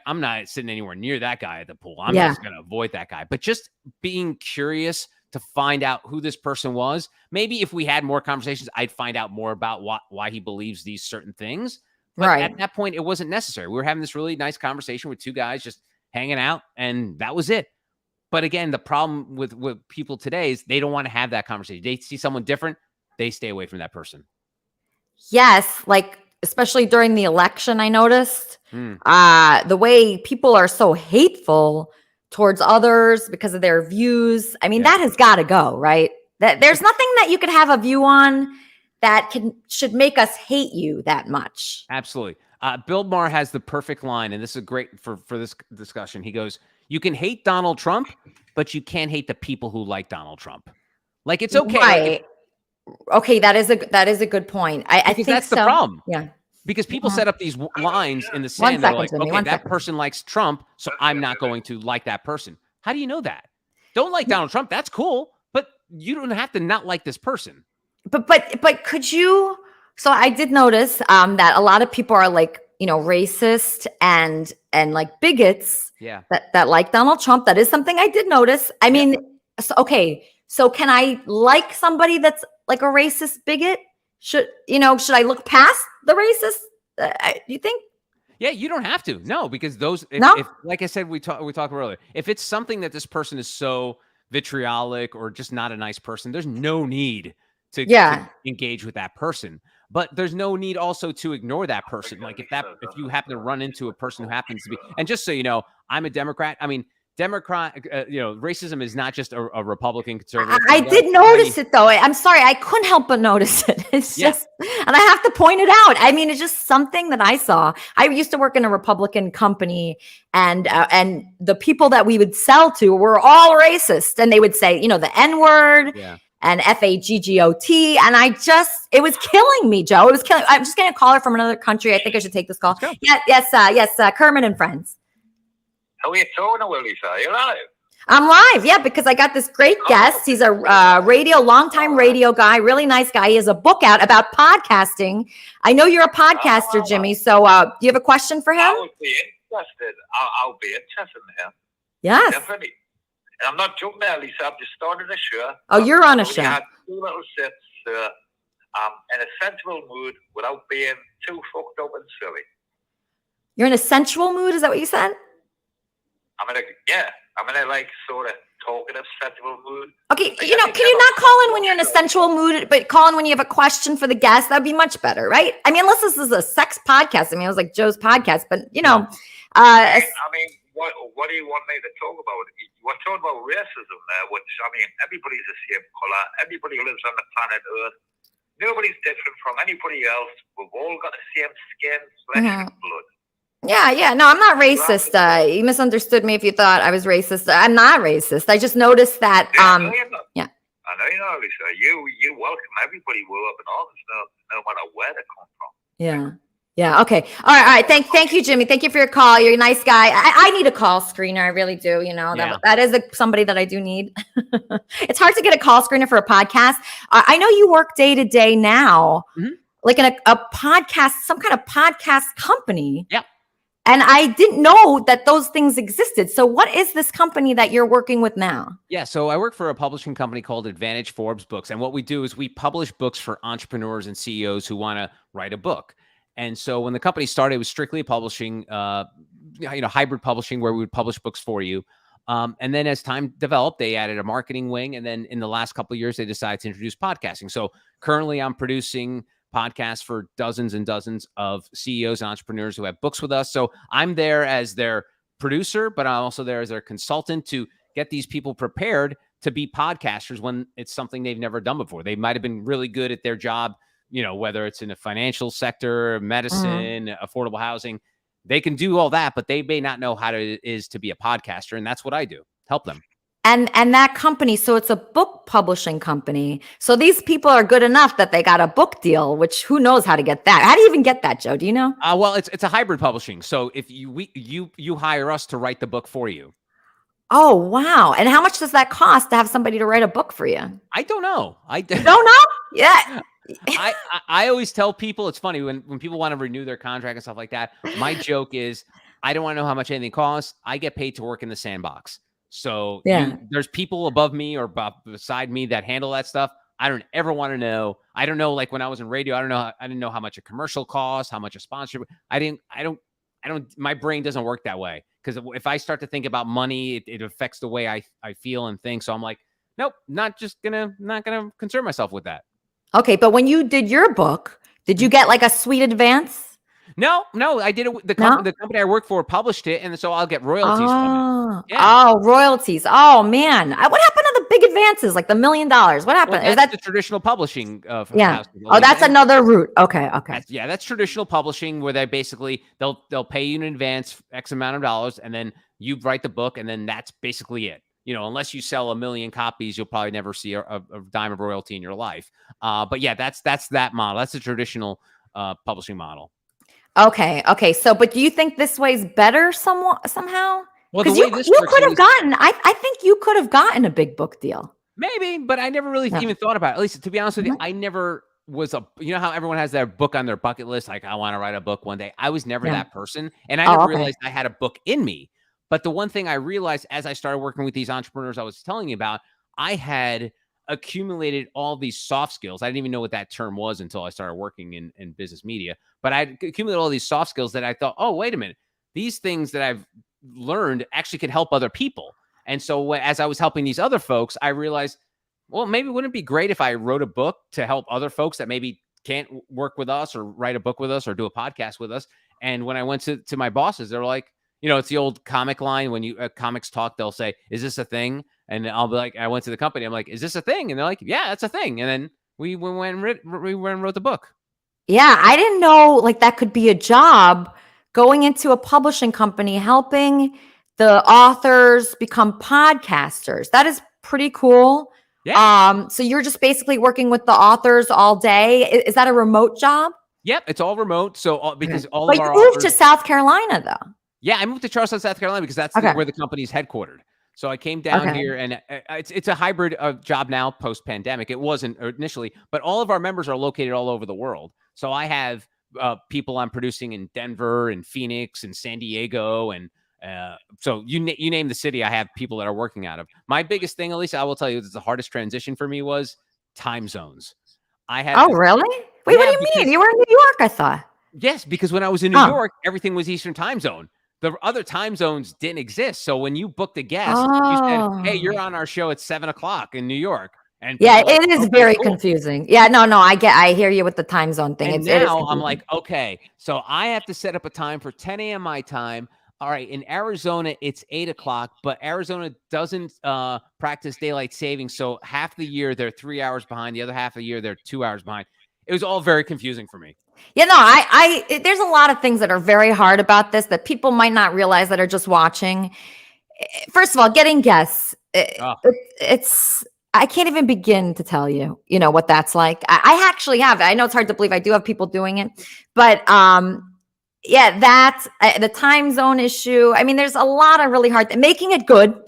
I'm not sitting anywhere near that guy at the pool. I'm just going to avoid that guy. But just being curious to find out who this person was. Maybe if we had more conversations, I'd find out more about why he believes these certain things. But at that point, it wasn't necessary. We were having this really nice conversation with two guys just hanging out, and that was it. But again, the problem with people today is they don't want to have that conversation. They see someone different, they stay away from that person. Yes, like especially during the election, I noticed the way people are so hateful towards others because of their views. I mean, that has got to go, right? There's nothing that you could have a view on that should make us hate you that much. Absolutely. Bill Maher has the perfect line, and this is great for this discussion. He goes, you can hate Donald Trump, but you can't hate the people who like Donald Trump. Like, it's okay. Right. Okay, that is a good point. I think that's so. the problem. Yeah. Because people set up these lines in the sand. They're like, okay, that person likes Trump, so I'm not going to like that person. How do you know that? Don't like Donald Trump. That's cool, but you don't have to not like this person. But could you? So I did notice that a lot of people are like, racist and like bigots. Yeah. That like Donald Trump. That is something I did notice. I mean, so can I like somebody that's like a racist bigot? Should I look past the racist? You think? Yeah, you don't have to. No, because if like I said, we talked earlier, if it's something that this person is so vitriolic or just not a nice person, there's no need to engage with that person. But there's no need also to ignore that person. Like if you happen to run into a person who happens to be, and just so you know, I'm a Democrat. I mean, racism is not just a Republican conservative. I did notice it though. I'm sorry, I couldn't help but notice it. It's just, and I have to point it out. I mean, it's just something that I saw. I used to work in a Republican company, and the people that we would sell to were all racist, and they would say, the N word. Yeah. And FAGGOT. And it was killing me, Joe. It was killing. I'm just getting a caller from another country. I think I should take this call. Yes, Kermit and Friends. How are you talking, Lisa? Are you live? I'm live, yeah, because I got this great guest. He's a longtime radio guy, really nice guy. He has a book out about podcasting. I know you're a podcaster, Jimmy. So do you have a question for him? I would be interested. I'll be interested in him. Yes. Definitely. And I'm not joking there, Lisa. I've just started a show. Oh, you're on a show. I had 2 little sips in a sensible mood without being too fucked up and silly. You're in a sensual mood? Is that what you said? I'm in a like sort of talkative, sensible mood. Okay, can you not call in when you're in a sensual mood, but call in when you have a question for the guest? That'd be much better, right? I mean, unless this is a sex podcast. I mean, it was like Joe's podcast, but what do you want me to talk about? We're talking about racism there, which, everybody's the same color. Everybody lives on the planet Earth. Nobody's different from anybody else. We've all got the same skin, flesh, and blood. Yeah. No, I'm not racist. You misunderstood me if you thought I was racist. I'm not racist. I just noticed that. I know you're not. Yeah. I know you're not, Lisa. You welcome everybody up and all this stuff, no matter where they come from. Yeah. Yeah. Okay. All right. Thank you, Jimmy. Thank you for your call. You're a nice guy. I need a call screener. I really do. That is somebody that I do need. It's hard to get a call screener for a podcast. I know you work day to day now, like in a podcast, some kind of podcast company. Yeah. And I didn't know that those things existed. So what is this company that you're working with now? Yeah, so I work for a publishing company called Advantage Forbes Books. And what we do is we publish books for entrepreneurs and CEOs who want to write a book. And so when the company started, it was strictly publishing, hybrid publishing where we would publish books for you. And then as time developed, they added a marketing wing. And then in the last couple of years, they decided to introduce podcasting. So currently I'm producing podcasts for dozens and dozens of CEOs and entrepreneurs who have books with us. So I'm there as their producer, but I'm also there as their consultant to get these people prepared to be podcasters when it's something they've never done before. They might have been really good at their job, whether it's in the financial sector, medicine, affordable housing. They can do all that, but they may not know how it is to be a podcaster. And that's what I do, help them. And that company, so it's a book publishing company. So these people are good enough that they got a book deal, which who knows how to get that? How do you even get that, Joe? Do you know? Well, it's a hybrid publishing. So if you hire us to write the book for you. Oh, wow. And how much does that cost to have somebody to write a book for you? I don't know. You don't know? Yeah. I always tell people, it's funny when people want to renew their contract and stuff like that. My joke is, I don't want to know how much anything costs. I get paid to work in the sandbox. So there's people above me or beside me that handle that stuff. I don't ever want to know. I don't know. Like when I was in radio, I didn't know how much a commercial costs, how much a sponsor. My brain doesn't work that way. Because if I start to think about money, it affects the way I feel and think. So I'm like, nope, not gonna concern myself with that. Okay, but when you did your book, did you get like a sweet advance? No, I did it. The company I work for published it, and so I'll get royalties from it. Yeah. Oh, royalties. Oh man, what happened to the big advances, like the $1 million? What happened? Well, is that the traditional publishing? Yeah. Oh, that's another route. Okay. That's traditional publishing where they basically they'll pay you in advance X amount of dollars, and then you write the book, and then that's basically it. Unless you sell 1 million copies, you'll probably never see a dime of royalty in your life. But yeah, that's that model. That's the traditional publishing model. Okay. So, but do you think this way's better somehow? Well, the way this works, could have gotten. I think you could have gotten a big book deal. Maybe, but I never really even thought about it. At least, to be honest with you, I never was how everyone has their book on their bucket list. Like, I want to write a book one day. I was never that person, and I never realized I had a book in me. But the one thing I realized as I started working with these entrepreneurs I was telling you about, I had accumulated all these soft skills. I didn't even know what that term was until I started working in business media. But I accumulated all these soft skills that I thought, oh, wait a minute. These things that I've learned actually could help other people. And so as I was helping these other folks, I realized Well, maybe wouldn't it be great if I wrote a book to help other folks that maybe can't work with us or write a book with us or do a podcast with us? And when I went to my bosses, they're like, it's the old comic line when you comics talk, they'll say, "Is this a thing?" And I'll be like, I went to the company, I'm like, "Is this a thing?" And they're like, "Yeah, it's a thing." And then we went and wrote the book. Yeah, I didn't know like that could be a job, going into a publishing company, helping the authors become podcasters. That is pretty cool. Yeah. So you're just basically working with the authors all day. Is that a remote job? Yep, it's all remote. So because all But of our you moved authors, to South Carolina though. yeah, I moved to Charleston, South Carolina because that's where the company's headquartered. So I came down here, and it's a hybrid job now post pandemic. It wasn't initially, but all of our members are located all over the world. So I have people I'm producing in Denver and Phoenix and San Diego, and so you name the city, I have people that are working out of. My biggest thing, Elisa, I will tell you, the hardest transition for me was time zones. I had. Oh, really? Wait, what do you mean? You were in New York, I thought. Yes, because when I was in New York, everything was Eastern time zone. The other time zones didn't exist. So when you booked a guest, you said, "Hey, you're on our show at 7:00 in New York." And yeah, it is very confusing. Yeah, no, I hear you with the time zone thing. And now I'm like, okay, so I have to set up a time for 10 a.m. my time. All right, in Arizona, it's 8:00, but Arizona doesn't practice daylight savings. So half the year they're 3 hours behind. The other half of the year they're 2 hours behind. It was all very confusing for me. Yeah, no, there's a lot of things that are very hard about this that people might not realize that are just watching. First of all, getting guests, it's I can't even begin to tell you, what that's like. I actually have. I know it's hard to believe I do have people doing it, but yeah, that's the time zone issue. I mean, there's a lot of really hard making it good.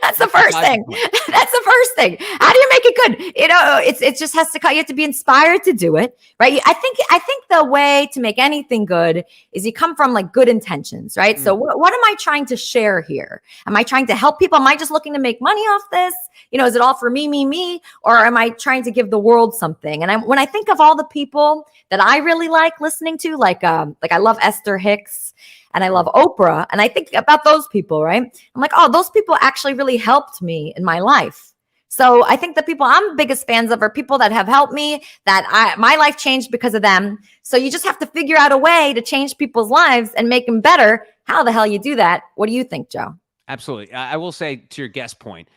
That's the first thing. That's the first thing. How do you make it good? It just has to. You have to be inspired to do it, right? I think the way to make anything good is you come from like good intentions, right? So what am I trying to share here? Am I trying to help people? Am I just looking to make money off this? Is it all for me, or am I trying to give the world something? And when I think of all the people that I really like listening to, like I love Esther Hicks and I love Oprah, and I think about those people, right? I'm like, oh, those people actually really helped me in my life. So I think the people I'm biggest fans of are people that have helped me, that my life changed because of them. So you just have to figure out a way to change people's lives and make them better. How the hell you do that? What do you think, Joe? Absolutely. I will say, to your guest point,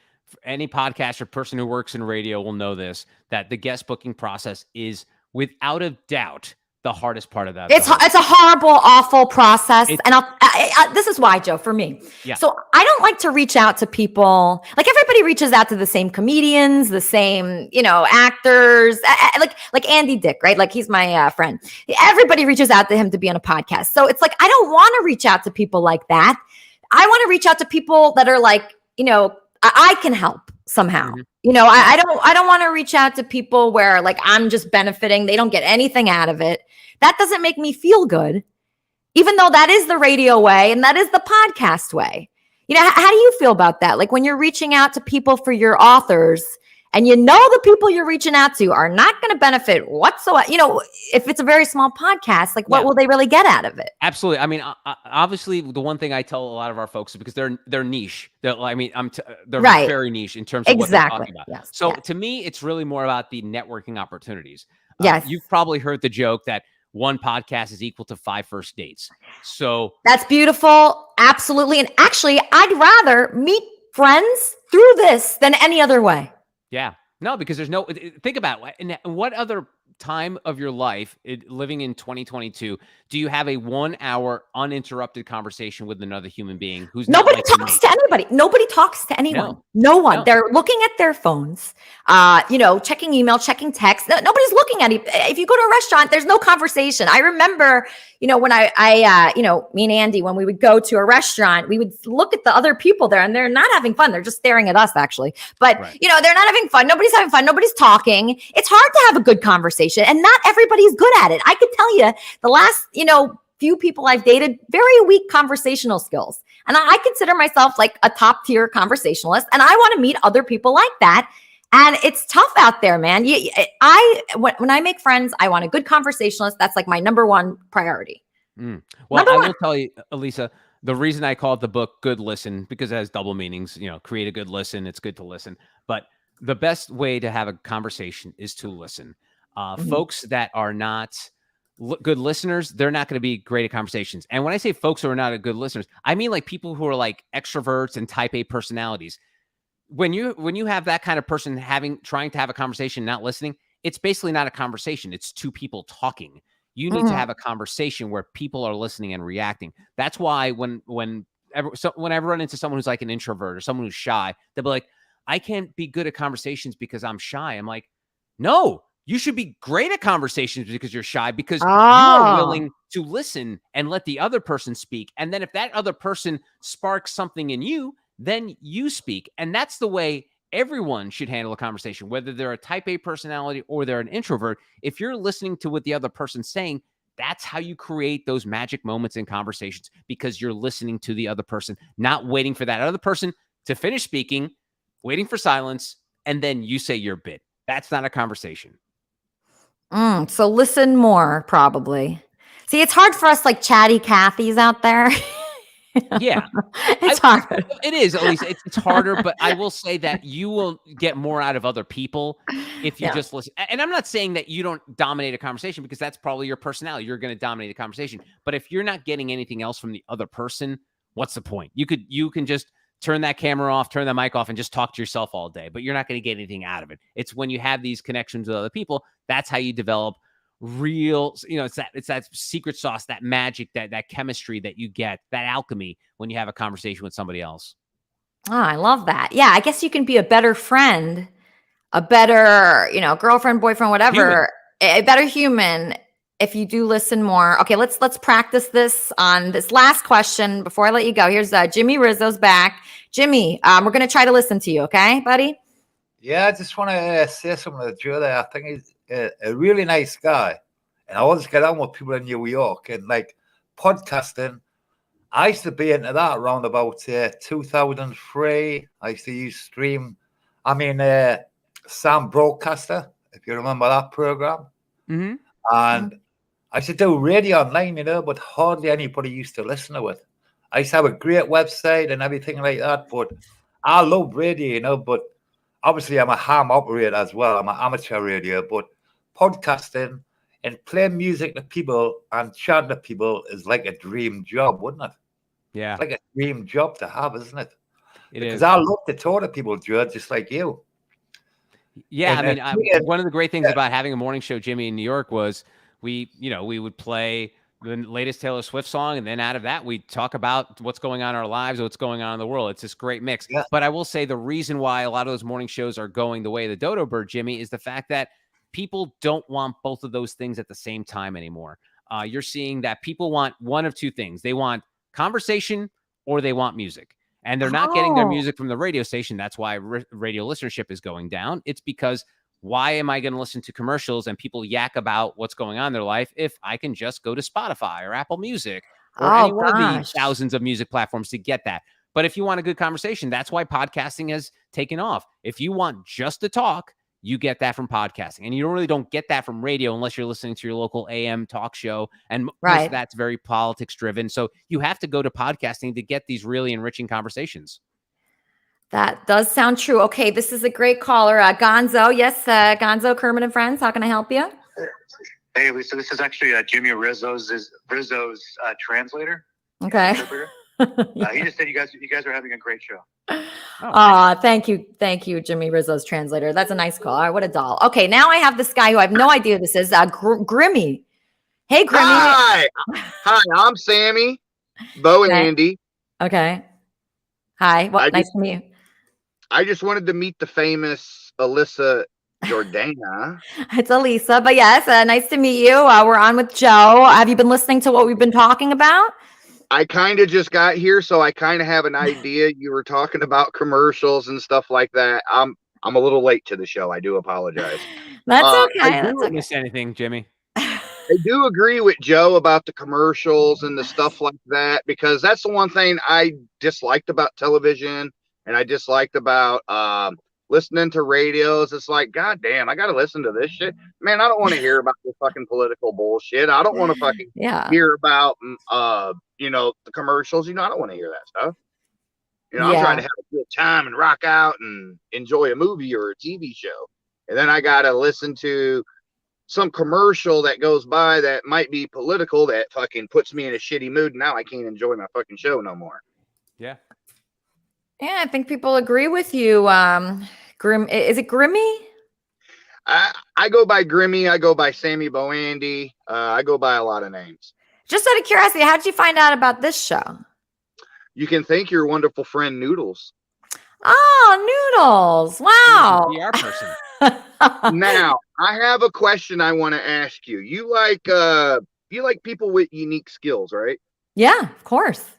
any podcast or person who works in radio will know this, that the guest booking process is without a doubt the hardest part of that. It's a horrible, awful process. And this is why, Joe, for me. Yeah. So I don't like to reach out to people. Like everybody reaches out to the same comedians, the same, actors, like Andy Dick, right? Like he's my friend. Everybody reaches out to him to be on a podcast. So it's like, I don't want to reach out to people like that. I want to reach out to people that are like, I can help somehow. I don't want to reach out to people where like I'm just benefiting. They don't get anything out of it. That doesn't make me feel good, even though that is the radio way and that is the podcast way. How do you feel about that? Like when you're reaching out to people for your authors and the people you're reaching out to are not going to benefit whatsoever. If it's a very small podcast, like what will they really get out of it? Absolutely. I mean, obviously, the one thing I tell a lot of our folks is because they're niche. They're very niche in terms of what they're talking about. Yes. So to me, it's really more about the networking opportunities. Yes. You've probably heard the joke that one podcast is equal to 5 first dates. So that's beautiful. Absolutely. And actually, I'd rather meet friends through this than any other way. Yeah. No, because think about it. What other time of your life, living in 2022, do you have a 1 hour uninterrupted conversation with another human being who's nobody talks to anybody? Nobody talks to anyone. No one. They're looking at their phones, checking email, checking text. Nobody's looking at it. If you go to a restaurant, there's no conversation. I remember, when I me and Andy, when we would go to a restaurant, we would look at the other people there and they're not having fun. They're just staring at us actually. But, they're not having fun. Nobody's having fun. Nobody's talking. It's hard to have a good conversation and not everybody's good at it. I could tell you the last, few people I've dated, very weak conversational skills. And I consider myself like a top tier conversationalist. And I want to meet other people like that. And it's tough out there, man. When I make friends, I want a good conversationalist. That's like my number one priority. Well, I will tell you, Elisa, the reason I called the book Good Listen, because it has double meanings, create a good listen. It's good to listen. But the best way to have a conversation is to listen. Folks that are not good listeners, they're not going to be great at conversations. And when I say folks who are not good listeners, I mean like people who are like extroverts and type A personalities. When you have that kind of person trying to have a conversation, not listening, it's basically not a conversation. It's two people talking. You need to have a conversation where people are listening and reacting. That's why when I run into someone who's like an introvert or someone who's shy, they'll be like, I can't be good at conversations because I'm shy. I'm like, no, you should be great at conversations because you're shy, because you are willing to listen and let the other person speak. And then if that other person sparks something in you, then you speak. And that's the way everyone should handle a conversation, whether they're a type A personality or they're an introvert. If you're listening to what the other person's saying, that's how you create those magic moments in conversations, because you're listening to the other person, not waiting for that other person to finish speaking, waiting for silence, and then you say your bit. That's not a conversation. So listen more, probably. See, it's hard for us like chatty Cathys out there. Yeah, it's hard. It is, at least it's harder, but I will say that you will get more out of other people if you just listen. And I'm not saying that you don't dominate a conversation, because that's probably your personality. You're going to dominate a conversation. But if you're not getting anything else from the other person, what's the point? You can just turn that camera off, turn the mic off, and just talk to yourself all day, but you're not going to get anything out of it. It's when you have these connections with other people, that's how you develop real, it's that secret sauce, that magic, that chemistry that you get, that alchemy when you have a conversation with somebody else. Oh, I love that. Yeah, I guess you can be a better friend, a better, girlfriend, boyfriend, whatever, a better human if you do listen more. Okay, let's practice this on this last question before I let you go. Here's Jimmy Rizzo's back. Jimmy, we're going to try to listen to you, okay, buddy? Yeah, I just want to say something to Joe there. I think he's a really nice guy. And I always get on with people in New York. And like podcasting, I used to be into that around about 2003. I used to use Sam Broadcaster, if you remember that program. Mm-hmm. And I used to do radio online, but hardly anybody used to listen to it. I used to have a great website and everything like that. But I love radio, but obviously I'm a ham operator as well. I'm an amateur radio, but podcasting and playing music to people and chatting to people is like a dream job, wouldn't it? Yeah. It's like a dream job to have, isn't it? Because I love to talk to people, Joe, just like you. Yeah, one of the great things about having a morning show, Jimmy, in New York was we would play the latest Taylor Swift song, and then out of that, we'd talk about what's going on in our lives, what's going on in the world. It's this great mix. Yeah. But I will say the reason why a lot of those morning shows are going the way of the dodo bird, Jimmy, is the fact that people don't want both of those things at the same time anymore. You're seeing that people want one of two things. They want conversation or they want music. And they're not getting their music from the radio station. That's why radio listenership is going down. It's because why am I going to listen to commercials and people yak about what's going on in their life if I can just go to Spotify or Apple Music or any one of the thousands of music platforms to get that? But if you want a good conversation, that's why podcasting has taken off. If you want just to talk, you get that from podcasting. And you really don't get that from radio unless you're listening to your local AM talk show. And most of that's very politics driven. So you have to go to podcasting to get these really enriching conversations. That does sound true. Okay, this is a great caller. Gonzo. Yes, Gonzo, Kermit and Friends. How can I help you? Hey, Lisa, this is actually Jimmy Rizzo's translator. Okay. He just said you guys are having a great show. Thank you, Jimmy Rizzo's translator. That's a nice call. All right, what a doll. Okay, now I have this guy who I have no idea who this is. Grimmy. Hey, Grimmy. Hi, I'm Sammy, Bo, and Andy. Okay. Hi. Well, nice to meet you. I just wanted to meet the famous Alyssa Jordana. It's Elisa, but yes, nice to meet you. We're on with Joe. Have you been listening to what we've been talking about? I kind of just got here, so I kind of have an idea. You were talking about commercials and stuff like that. I'm a little late to the show. I do apologize. That's okay. I didn't miss anything, Jimmy. I do agree with Joe about the commercials and the stuff like that, because that's the one thing I disliked about television and I disliked about listening to radios. It's like, God damn, I got to listen to this shit. Man, I don't want to hear about this fucking political bullshit. I don't want to fucking hear about, the commercials. I don't want to hear that stuff. You know, I'm trying to have a good time and rock out and enjoy a movie or a TV show. And then I got to listen to some commercial that goes by that might be political that fucking puts me in a shitty mood. And now I can't enjoy my fucking show no more. Yeah. Yeah, I think people agree with you. Grim, is it Grimmy? I go by Grimmy. I go by Sammy Boandy. I go by a lot of names. Just out of curiosity, how did you find out about this show? You can thank your wonderful friend Noodles. Oh, Noodles. Wow. PR person. Now, I have a question I want to ask you. You like people with unique skills, right? Yeah, of course.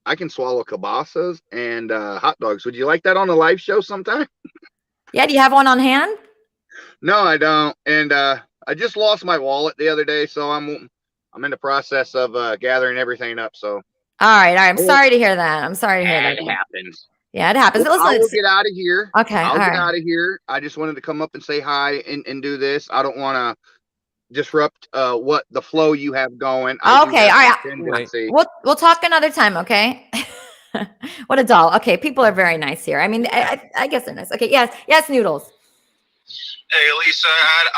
I can swallow kibasas and hot dogs. Would you like that on a live show sometime? Yeah, do you have one on hand? No, I don't. And I just lost my wallet the other day, so I'm in the process of gathering everything up. So. All right. I'm sorry to hear that. I'm sorry to hear that. It happens. Yeah, it happens. Well, I will get out of here. Okay. I'll get out of here. I just wanted to come up and say hi and do this. I don't want to disrupt what the flow you have going. Okay. All right. We'll talk another time. Okay. What a doll. Okay. People are very nice here. I mean, I guess they're nice. Okay. Yes. Noodles. Hey, Lisa,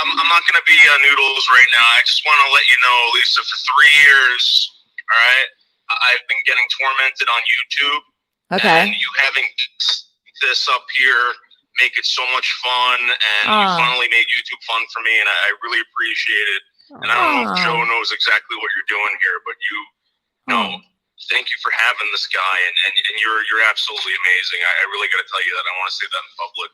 I'm not going to be Noodles right now. I just want to let you know, Lisa, for 3 years, all right, I've been getting tormented on YouTube. Okay. And you having this up here make it so much fun, and you finally made YouTube fun for me, and I really appreciate it. And I don't know if Joe knows exactly what you're doing here, but you know, thank you for having this guy, and you're absolutely amazing. I really got to tell you that. I want to say that in public.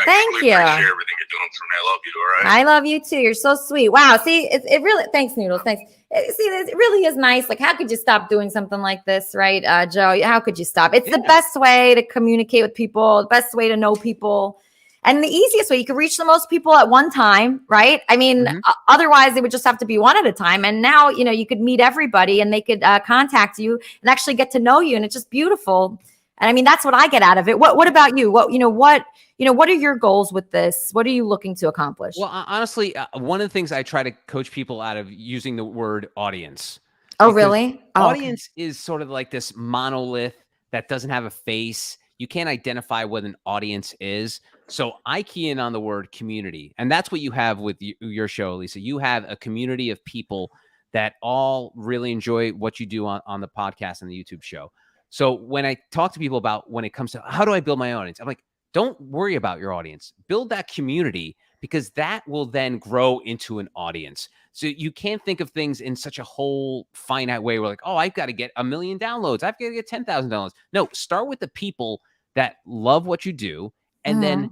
Thank really you. Appreciate everything you're doing for me. I love you. All right. I love you too. You're so sweet. Wow. See, it really. Thanks, Noodles. Thanks. See, it really is nice. Like, how could you stop doing something like this, right, Joe? How could you stop? It's the best way to communicate with people. The best way to know people. And the easiest way, you can reach the most people at one time, right? I mean, otherwise it would just have to be one at a time. And now, you could meet everybody and they could contact you and actually get to know you. And it's just beautiful. And I mean, that's what I get out of it. What about you? What are your goals with this? What are you looking to accomplish? Well, honestly, one of the things I try to coach people out of using the word audience. Oh, really? Audience is sort of like this monolith that doesn't have a face. You can't identify what an audience is. So I key in on the word community. And that's what you have with your show, Lisa. You have a community of people that all really enjoy what you do on the podcast and the YouTube show. So when I talk to people about when it comes to how do I build my audience, I'm like, don't worry about your audience. Build that community, because that will then grow into an audience. So you can't think of things in such a whole finite way. We're like, oh, I've got to get 1 million downloads. I've got to get 10,000 downloads. No, start with the people that love what you do, and then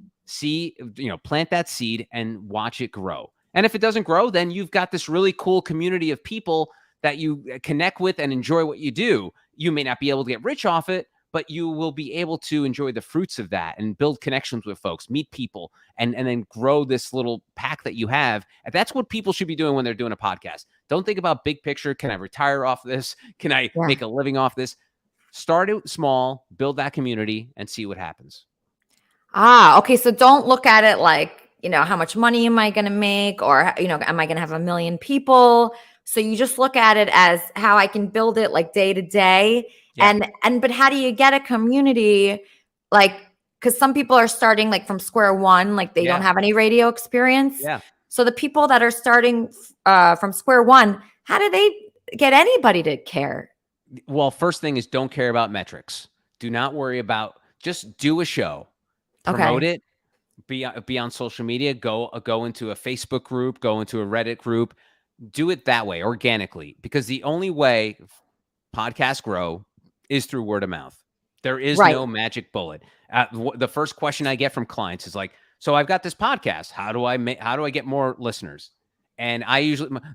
plant that seed and watch it grow. And if it doesn't grow, then you've got this really cool community of people that you connect with and enjoy what you do. You may not be able to get rich off it, but you will be able to enjoy the fruits of that and build connections with folks, meet people, and then grow this little pack that you have. And that's what people should be doing when they're doing a podcast. Don't think about big picture. Can I retire off this? Can I make a living off this? Start it small, build that community, and see what happens. Okay. So don't look at it like, how much money am I going to make, or, am I going to have 1 million people? So you just look at it as how I can build it like day to day. Yeah. But how do you get a community? Like, because some people are starting like from square one, like they don't have any radio experience. Yeah. So the people that are starting from square one, how do they get anybody to care? Well, first thing is, don't care about metrics. Do not worry about, just do a show, promote it, be on social media, go into a Facebook group, go into a Reddit group, do it that way organically, because the only way podcasts grow is through word of mouth. There is no magic bullet. The first question I get from clients is like, so I've got this podcast. How do I get more listeners? And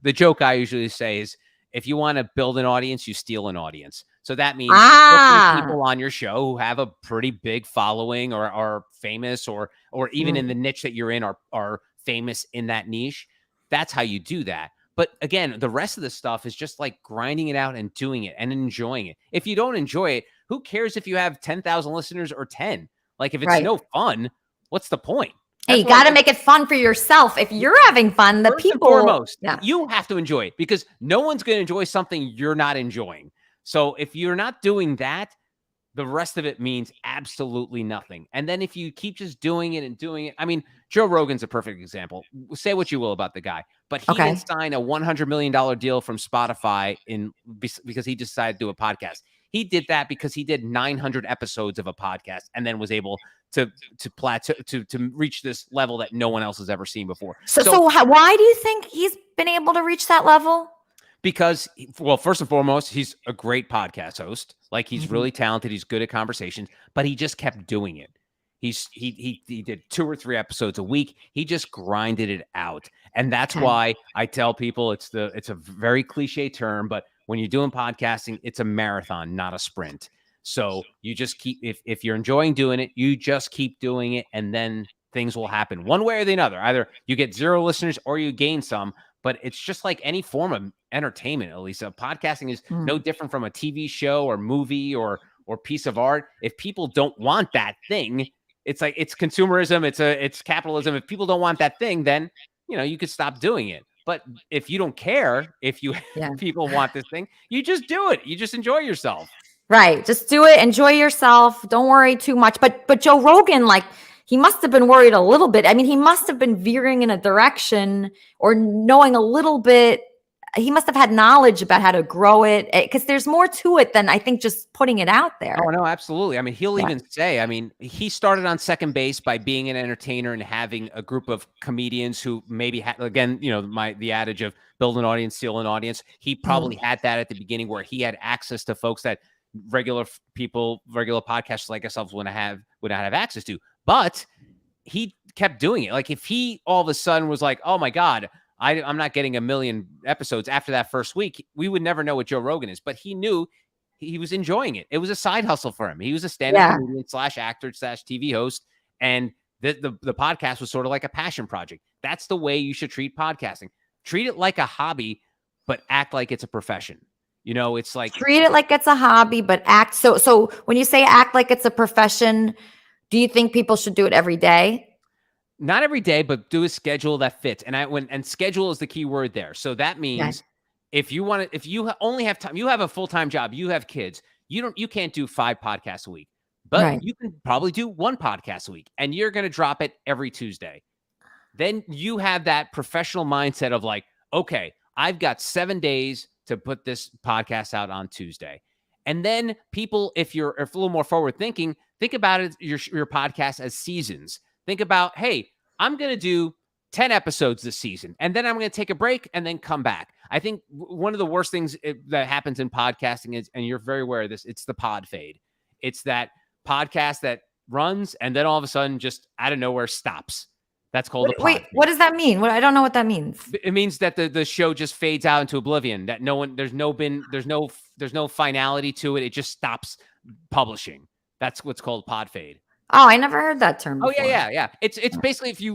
the joke I usually say is, if you want to build an audience, you steal an audience. So that means people on your show who have a pretty big following or are famous or even in the niche that you're in are famous in that niche. That's how you do that. But again, the rest of the stuff is just like grinding it out and doing it and enjoying it. If you don't enjoy it, who cares if you have 10,000 listeners or 10? Like, if it's no fun, what's the point? Hey, you got to make it fun for yourself. If you're having fun, the people foremost, you have to enjoy it, because no one's going to enjoy something you're not enjoying. So if you're not doing that, the rest of it means absolutely nothing. And then if you keep just doing it and doing it, I mean, Joe Rogan's a perfect example. Say what you will about the guy, but he didn't sign a $100 million deal from Spotify because he decided to do a podcast. He did that because he did 900 episodes of a podcast and then was able to plateau, to reach this level that no one else has ever seen before. So why do you think he's been able to reach that level? Because, well, first and foremost, he's a great podcast host. Like, he's really talented. He's good at conversations, but he just kept doing it. He did 2 or 3 episodes a week. He just grinded it out. And that's why I tell people it's a very cliche term, but when you're doing podcasting, it's a marathon, not a sprint. So you just keep, if you're enjoying doing it, you just keep doing it, and then things will happen one way or the other. Either you get 0 listeners or you gain some. But it's just like any form of entertainment, Elisa. Podcasting is no different from a TV show or movie or piece of art. If people don't want that thing, it's like, it's consumerism, it's capitalism. If people don't want that thing, then, you know, you could stop doing it. But if you don't care, if people want this thing, you just do it. You just enjoy yourself. Right. Just do it. Enjoy yourself. Don't worry too much. But Joe Rogan, like, he must have been worried a little bit. I mean, he must have been veering in a direction or knowing a little bit. He must have had knowledge about how to grow it, because there's more to it than I think just putting it out there. Oh, no, absolutely. I mean, he'll even say, I mean, he started on Second Base by being an entertainer and having a group of comedians who maybe had, again, you know, the adage of build an audience, steal an audience. He probably had that at the beginning where he had access to folks that regular podcasters like ourselves would not have access to. But he kept doing it. Like, if he all of a sudden was like, oh my God, I'm not getting 1 million episodes after that first week, we would never know what Joe Rogan is. But he knew he was enjoying it. It was a side hustle for him. He was a stand-up comedian / actor / TV host. And the podcast was sort of like a passion project. That's the way you should treat podcasting. Treat it like a hobby, but act like it's a profession. You know, it's like, treat it like it's a hobby, but act. So when you say act like it's a profession, do you think people should do it every day? Not every day, but do a schedule that fits. And schedule is the key word there. So that means if you only have time, you have a full-time job, you have kids, you can't do 5 podcasts a week, but you can probably do 1 podcast a week, and you're going to drop it every Tuesday. Then you have that professional mindset of like, okay, I've got 7 days to put this podcast out on Tuesday. And then people, if you're a little more forward thinking, think about it, your podcast as seasons. Think about, hey, I'm going to do 10 episodes this season, and then I'm going to take a break and then come back. I think one of the worst things that happens in podcasting is, and you're very aware of this, it's the pod fade. It's that podcast that runs and then all of a sudden just out of nowhere stops. That's called a pod fade. What does that mean? I don't know what that means. It means that the show just fades out into oblivion, that there's no finality to it. It just stops publishing. That's what's called pod fade. Oh, I never heard that term before. Oh, yeah. It's basically if you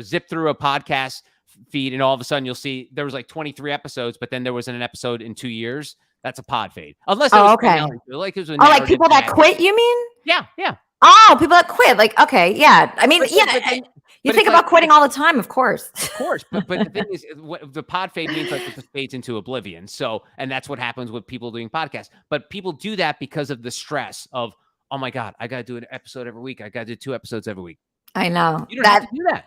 zip through a podcast feed and all of a sudden you'll see there was like 23 episodes, but then there wasn't an episode in 2 years. That's a pod fade. Unless it was like people that quit, you mean? Yeah. Oh, people that quit. Like, okay, yeah. I mean, you think about quitting all the time, of course. Of course. But the thing is, what the pod fade means, like, it just fades into oblivion. So, and that's what happens with people doing podcasts. But people do that because of the stress of, oh my God, I got to do an episode every week. I got to do 2 episodes every week. I know. You don't have to do that.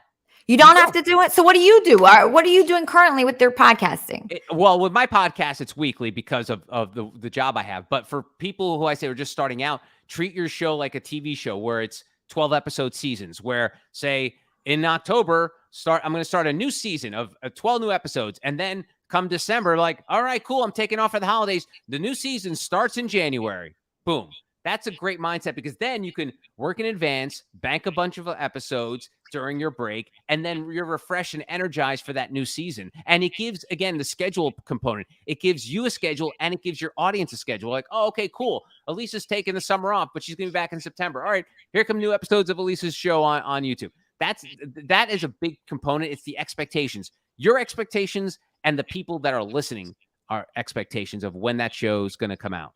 You don't have to do it. So what do you do? What are you doing currently with your podcasting? Well, with my podcast, it's weekly because of the job I have. But for people who I say are just starting out, treat your show like a TV show where it's 12 episode seasons, where, say, in October, I'm going to start a new season of 12 new episodes. And then come December, like, all right, cool, I'm taking off for the holidays. The new season starts in January. Boom. That's a great mindset, because then you can work in advance, bank a bunch of episodes during your break, and then you're refreshed and energized for that new season. And it gives, again, the schedule component. It gives you a schedule, and it gives your audience a schedule. Like, oh, okay, cool. Elisa's taking the summer off, but she's going to be back in September. All right, here come new episodes of Elisa's show on YouTube. That is a big component. It's the expectations. Your expectations and the people that are listening are expectations of when that show is going to come out.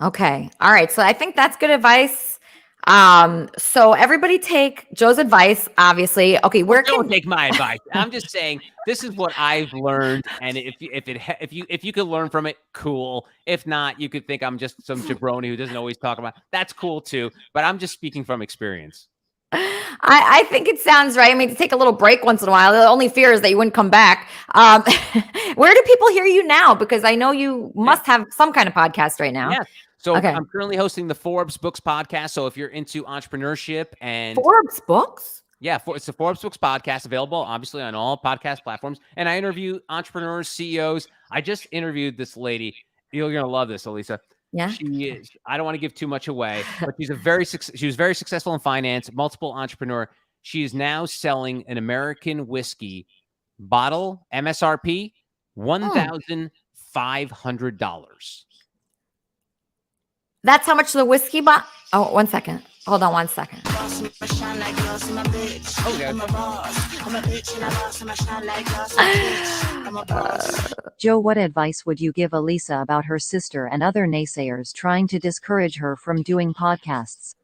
Okay. All right. So I think that's good advice. So everybody take Joe's advice, obviously. Okay, don't take my advice. I'm just saying this is what I've learned, and if you could learn from it, cool. If not, you could think I'm just some jabroni who doesn't always talk about. That's cool too. But I'm just speaking from experience. I think it sounds right. I mean, to take a little break once in a while. The only fear is that you wouldn't come back. Where do people hear you now? Because I know you must have some kind of podcast right now. Yeah. So I'm currently hosting the Forbes Books podcast. So if you're into entrepreneurship and Forbes Books, it's the Forbes Books podcast, available obviously on all podcast platforms. And I interview entrepreneurs, CEOs. I just interviewed this lady. You're gonna love this, Elisa. Yeah, she is. I don't want to give too much away, but she was very successful in finance, multiple entrepreneur. She is now selling an American whiskey bottle, MSRP $1,500. That's how much the whiskey bought. Oh, 1 second. Hold on 1 second. Joe, what advice would you give Elisa about her sister and other naysayers trying to discourage her from doing podcasts?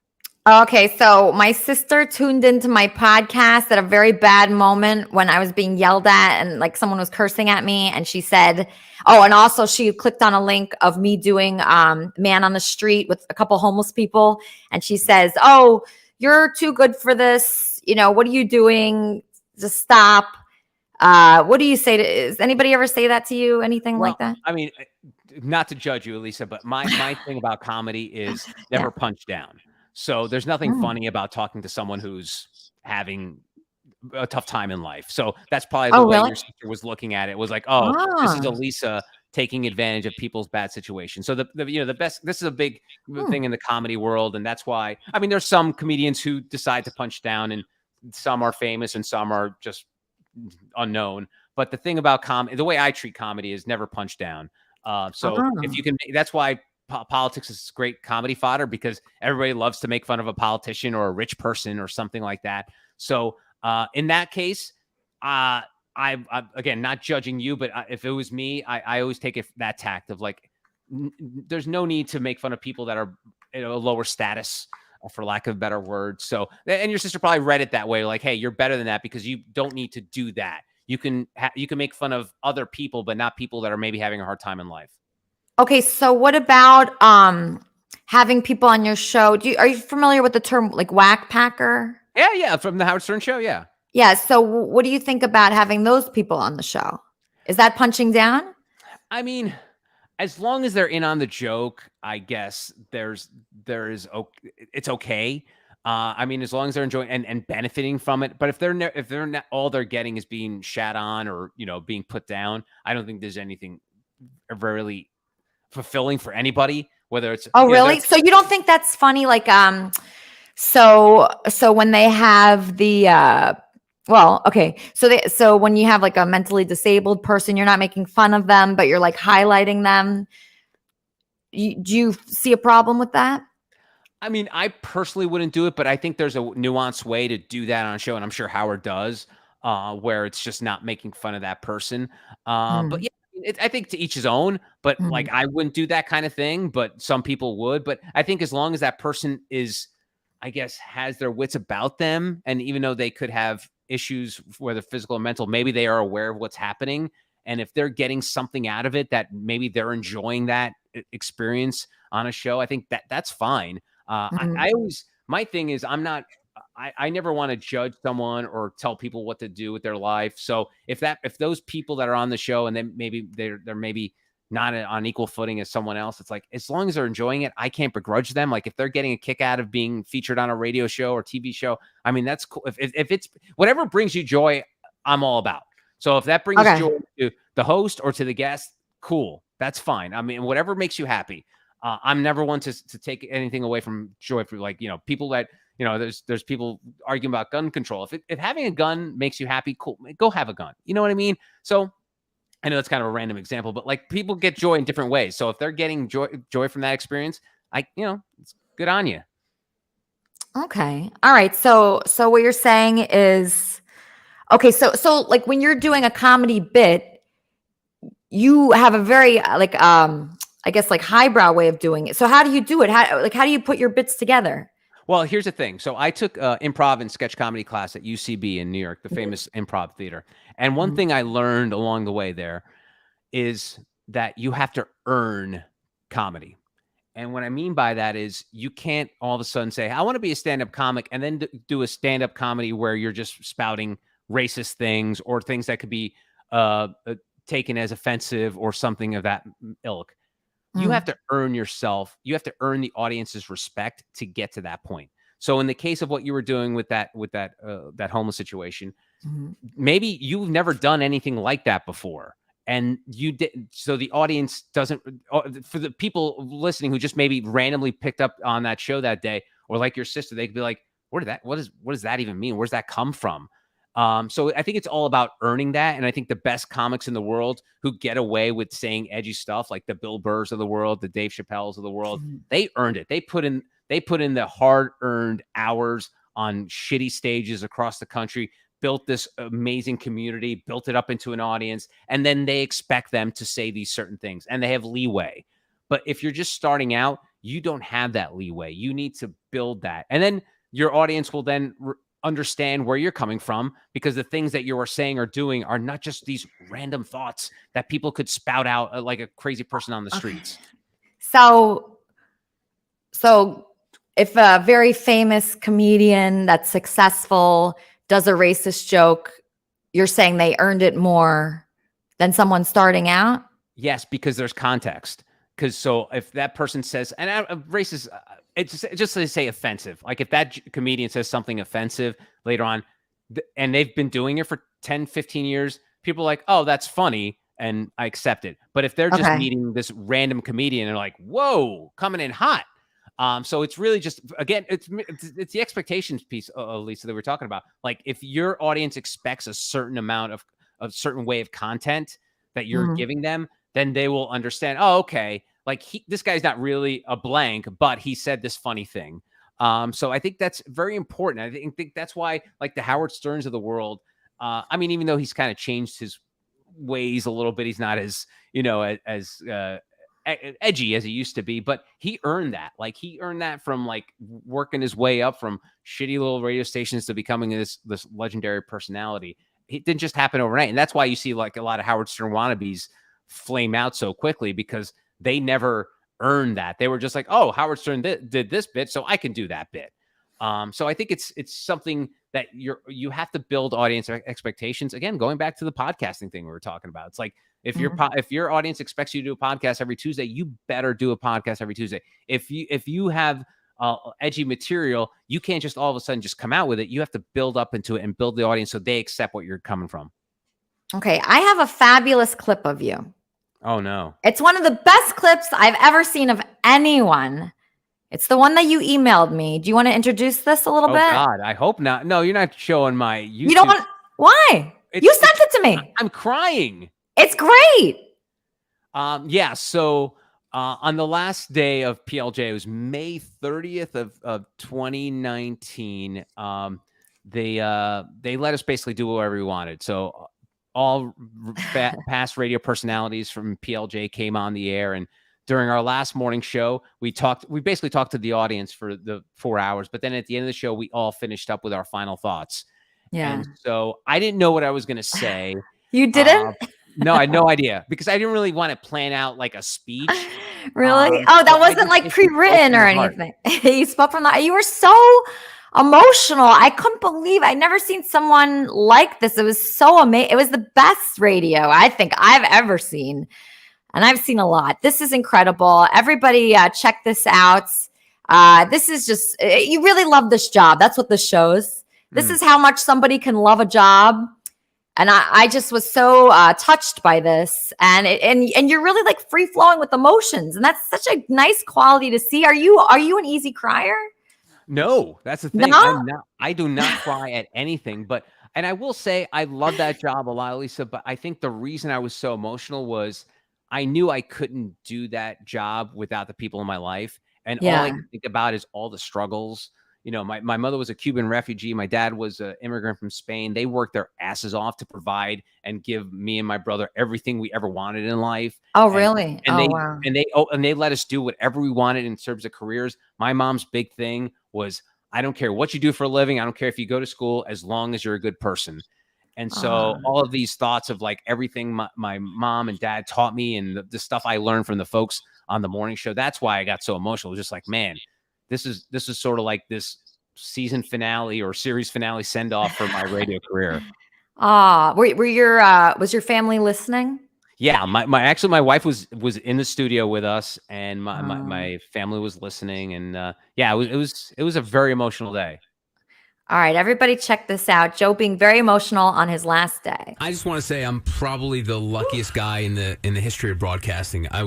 Okay, so my sister tuned into my podcast at a very bad moment when I was being yelled at and like someone was cursing at me. And she said, oh, and also she clicked on a link of me doing Man on the Street with a couple homeless people. And she says, oh, you're too good for this. You know, what are you doing? Just stop. What do you say does anybody ever say that to you? Anything like that? I mean, not to judge you, Elisa, but my thing about comedy is never punch down. So there's nothing funny about talking to someone who's having a tough time in life. So that's probably the way your sister was looking at it. Was like, this is Elisa taking advantage of people's bad situations. So the best. This is a big thing in the comedy world, and that's why. I mean, there's some comedians who decide to punch down, and some are famous, and some are just unknown. But the thing about comedy, the way I treat comedy is never punch down. If you can, that's why. Politics is great comedy fodder because everybody loves to make fun of a politician or a rich person or something like that. So in that case, I again, not judging you, but if it was me, I always take that tact of like, there's no need to make fun of people that are a lower status, for lack of a better word. So, and your sister probably read it that way, like, hey, you're better than that because you don't need to do that. You can make fun of other people, but not people that are maybe having a hard time in life. Okay, so what about having people on your show? Are you familiar with the term like whack packer? Yeah, from the Howard Stern show, yeah. Yeah, so what do you think about having those people on the show? Is that punching down? I mean, as long as they're in on the joke, I guess it's okay. I mean, as long as they're enjoying and benefiting from it. But if they're not, all they're getting is being shat on or being put down, I don't think there's anything really fulfilling for anybody, whether it's really? So you don't think that's funny? Like so when they have the so when you have like a mentally disabled person, you're not making fun of them, but you're like highlighting them. Do you see a problem with that? I mean, I personally wouldn't do it, but I think there's a nuanced way to do that on a show, and I'm sure Howard does, where it's just not making fun of that person. But yeah, I think to each his own, but like I wouldn't do that kind of thing, but some people would. But I think as long as that person is, I guess, has their wits about them, and even though they could have issues, whether physical or mental, maybe they are aware of what's happening. And if they're getting something out of it, that maybe they're enjoying that experience on a show, I think that's fine. I always, my thing is I never want to judge someone or tell people what to do with their life. So if those people that are on the show and then maybe they're maybe not on equal footing as someone else, it's like, as long as they're enjoying it, I can't begrudge them. Like if they're getting a kick out of being featured on a radio show or TV show, I mean, that's cool. If it's whatever brings you joy, I'm all about. So if that brings joy to the host or to the guest, cool. That's fine. I mean, whatever makes you happy. I'm never one to take anything away from joy for people that, there's people arguing about gun control. If having a gun makes you happy, cool, go have a gun. You know what I mean? So I know that's kind of a random example, but like people get joy in different ways. So if they're getting joy from that experience, it's good on you. Okay. All right. So what you're saying is, okay. So like when you're doing a comedy bit, you have a very I guess like highbrow way of doing it. So how do you do it? How do you put your bits together? Well, here's the thing. So I took improv and sketch comedy class at UCB in New York, the famous improv theater. And one thing I learned along the way there is that you have to earn comedy. And what I mean by that is you can't all of a sudden say, I want to be a stand-up comic, and then do a stand-up comedy where you're just spouting racist things or things that could be taken as offensive or something of that ilk. You have to earn yourself. You have to earn the audience's respect to get to that point. So in the case of what you were doing with that homeless situation, maybe you've never done anything like that before. And you did. So the audience doesn't, for the people listening who just maybe randomly picked up on that show that day, or like your sister, they could be like, what does that even mean? Where's that come from? So I think it's all about earning that. And I think the best comics in the world who get away with saying edgy stuff, like the Bill Burrs of the world, the Dave Chappelles of the world, they earned it. They put in the hard-earned hours on shitty stages across the country, built this amazing community, built it up into an audience, and then they expect them to say these certain things, and they have leeway. But if you're just starting out, you don't have that leeway. You need to build that. And then your audience will then understand where you're coming from, because the things that you are saying or doing are not just these random thoughts that people could spout out like a crazy person on the streets. So if a very famous comedian that's successful does a racist joke, you're saying they earned it more than someone starting out? Yes, because there's context. Because so if that person says, and racist, it's just to say offensive. Like if that comedian says something offensive later on, and they've been doing it for 10, 15 years, people are like, oh, that's funny, and I accept it. But if they're just meeting this random comedian and they're like, whoa, coming in hot. So it's really just, again, it's the expectations piece, Lisa, that we're talking about. Like if your audience expects a certain amount of a certain way of content that you're giving them, then they will understand, oh, okay, like this guy's not really a blank, but he said this funny thing. So I think that's very important. I think that's why, like the Howard Sterns of the world, I mean, even though he's kind of changed his ways a little bit, he's not as, as edgy as he used to be, but he earned that. Like he earned that from like working his way up from shitty little radio stations to becoming this legendary personality. It didn't just happen overnight. And that's why you see like a lot of Howard Stern wannabes flame out so quickly, because they never earned that. They were just like, oh, Howard Stern did this bit, so I can do that bit. So I think it's something that you have to build audience expectations. Again, going back to the podcasting thing we were talking about, it's like if your audience expects you to do a podcast every Tuesday, you better do a podcast every Tuesday. If you have edgy material, you can't just all of a sudden just come out with it. You have to build up into it and build the audience so they accept what you're coming from. Okay, I have a fabulous clip of you. Oh no. It's one of the best clips I've ever seen of anyone. It's the one that you emailed me. Do you want to introduce this a little bit? Oh God, I hope not. No, you're not showing my YouTube. You don't want, why? You sent it to me. I'm crying. It's great. Yeah, so on the last day of PLJ, it was May 30th of 2019. They let us basically do whatever we wanted. So all past radio personalities from PLJ came on the air, and during our last morning show, we basically talked to the audience for the 4 hours, but then at the end of the show, we all finished up with our final thoughts. Yeah. And so I didn't know what I was going to say. You didn't? No, I had no idea, because I didn't really want to plan out like a speech. Really? That wasn't like pre-written or anything. You spoke from you were so emotional. I couldn't believe I'd never seen someone like this. It was so amazing. It was the best radio I think I've ever seen. And I've seen a lot. This is incredible. Everybody check this out. This is just, you really love this job. That's what this shows. This is how much somebody can love a job. And I just was so touched by this. And you're really like free flowing with emotions. And that's such a nice quality to see. Are you an easy crier? No, that's the thing. No? I do not cry at anything, and I will say I love that job a lot, Lisa, but I think the reason I was so emotional was I knew I couldn't do that job without the people in my life. And all I can think about is all the struggles. My mother was a Cuban refugee. My dad was an immigrant from Spain. They worked their asses off to provide and give me and my brother everything we ever wanted in life. Oh, really? And they let us do whatever we wanted in terms of careers. My mom's big thing was, I don't care what you do for a living. I don't care if you go to school, as long as you're a good person. And so all of these thoughts of like everything my mom and dad taught me and the stuff I learned from the folks on the morning show, that's why I got so emotional. Just like, man, this is sort of like this season finale or series finale send off for my radio career. Was your family listening? Yeah, my wife was in the studio with us, and my family was listening, and yeah, it was a very emotional day. All right, everybody check this out. Joe being very emotional on his last day. I just want to say I'm probably the luckiest guy in the history of broadcasting. I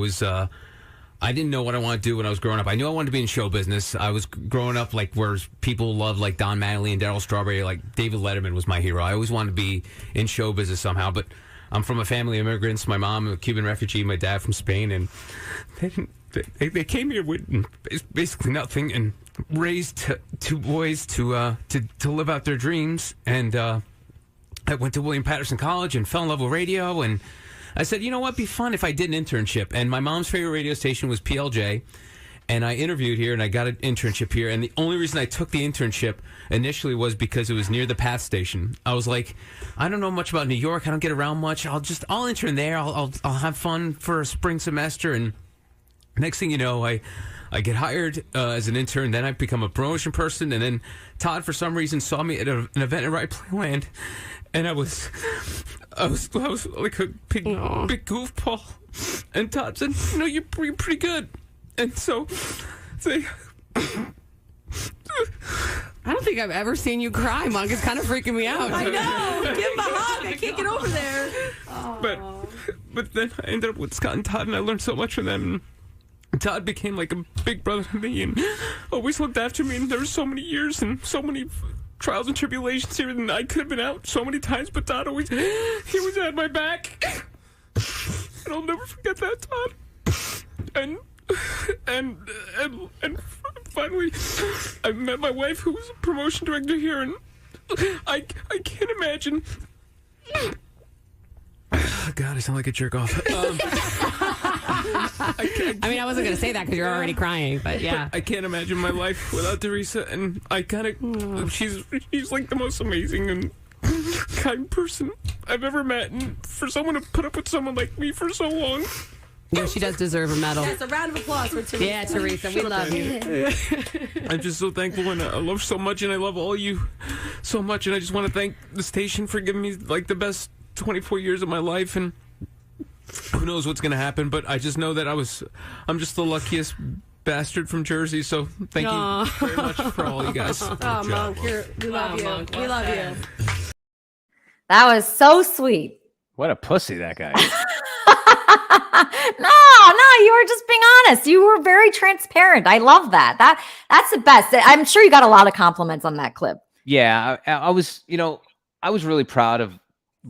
didn't know what I wanted to do when I was growing up. I knew I wanted to be in show business. I was growing up like where people loved like Don Mattingly and Darryl Strawberry. Like David Letterman was my hero. I always wanted to be in show business somehow. But I'm from a family of immigrants. My mom, a Cuban refugee. My dad from Spain, and they came here with basically nothing and raised two boys to live out their dreams. And I went to William Patterson College and fell in love with radio. And I said, you know what, it'd be fun if I did an internship. And my mom's favorite radio station was PLJ. And I interviewed here, and I got an internship here. And the only reason I took the internship initially was because it was near the PATH station. I was like, I don't know much about New York. I don't get around much. I'll intern there. I'll have fun for a spring semester. And next thing you know, I get hired as an intern. Then I become a promotion person. And then Todd, for some reason, saw me at an event at Right Playland. And I was like a big goofball. And Todd said, you're pretty good. And so they... I don't think I've ever seen you cry, Monk. It's kind of freaking me out. I know. Give him a hug. I can't get over there. But then I ended up with Scott and Todd, and I learned so much from them. Todd became like a big brother to me and always looked after me. And there were so many years and so many trials and tribulations here, and I could have been out so many times, but Todd always had my back. And I'll never forget that, Todd. And finally, I met my wife, who was a promotion director here, and I can't imagine. God, I sound like a jerk off. I wasn't going to say that because you're already crying, but yeah. I can't imagine my life without Teresa, and I kind of, she's like the most amazing and kind person I've ever met, and for someone to put up with someone like me for so long. Yeah, she does deserve a medal. Yes, a round of applause for Teresa. Yeah, Teresa, we love you. I'm just so thankful, and I love so much, and I love all you so much, and I just want to thank the station for giving me like the best 24 years of my life, and who knows what's going to happen, but I just know that I'm just the luckiest bastard from Jersey, so thank you very much for all you guys. Oh, Monk, we love you. Monk, we love you. That was so sweet. What a pussy that guy. No, you were just being honest. You were very transparent. I love that. That's the best. I'm sure you got a lot of compliments on that clip. Yeah, I was really proud of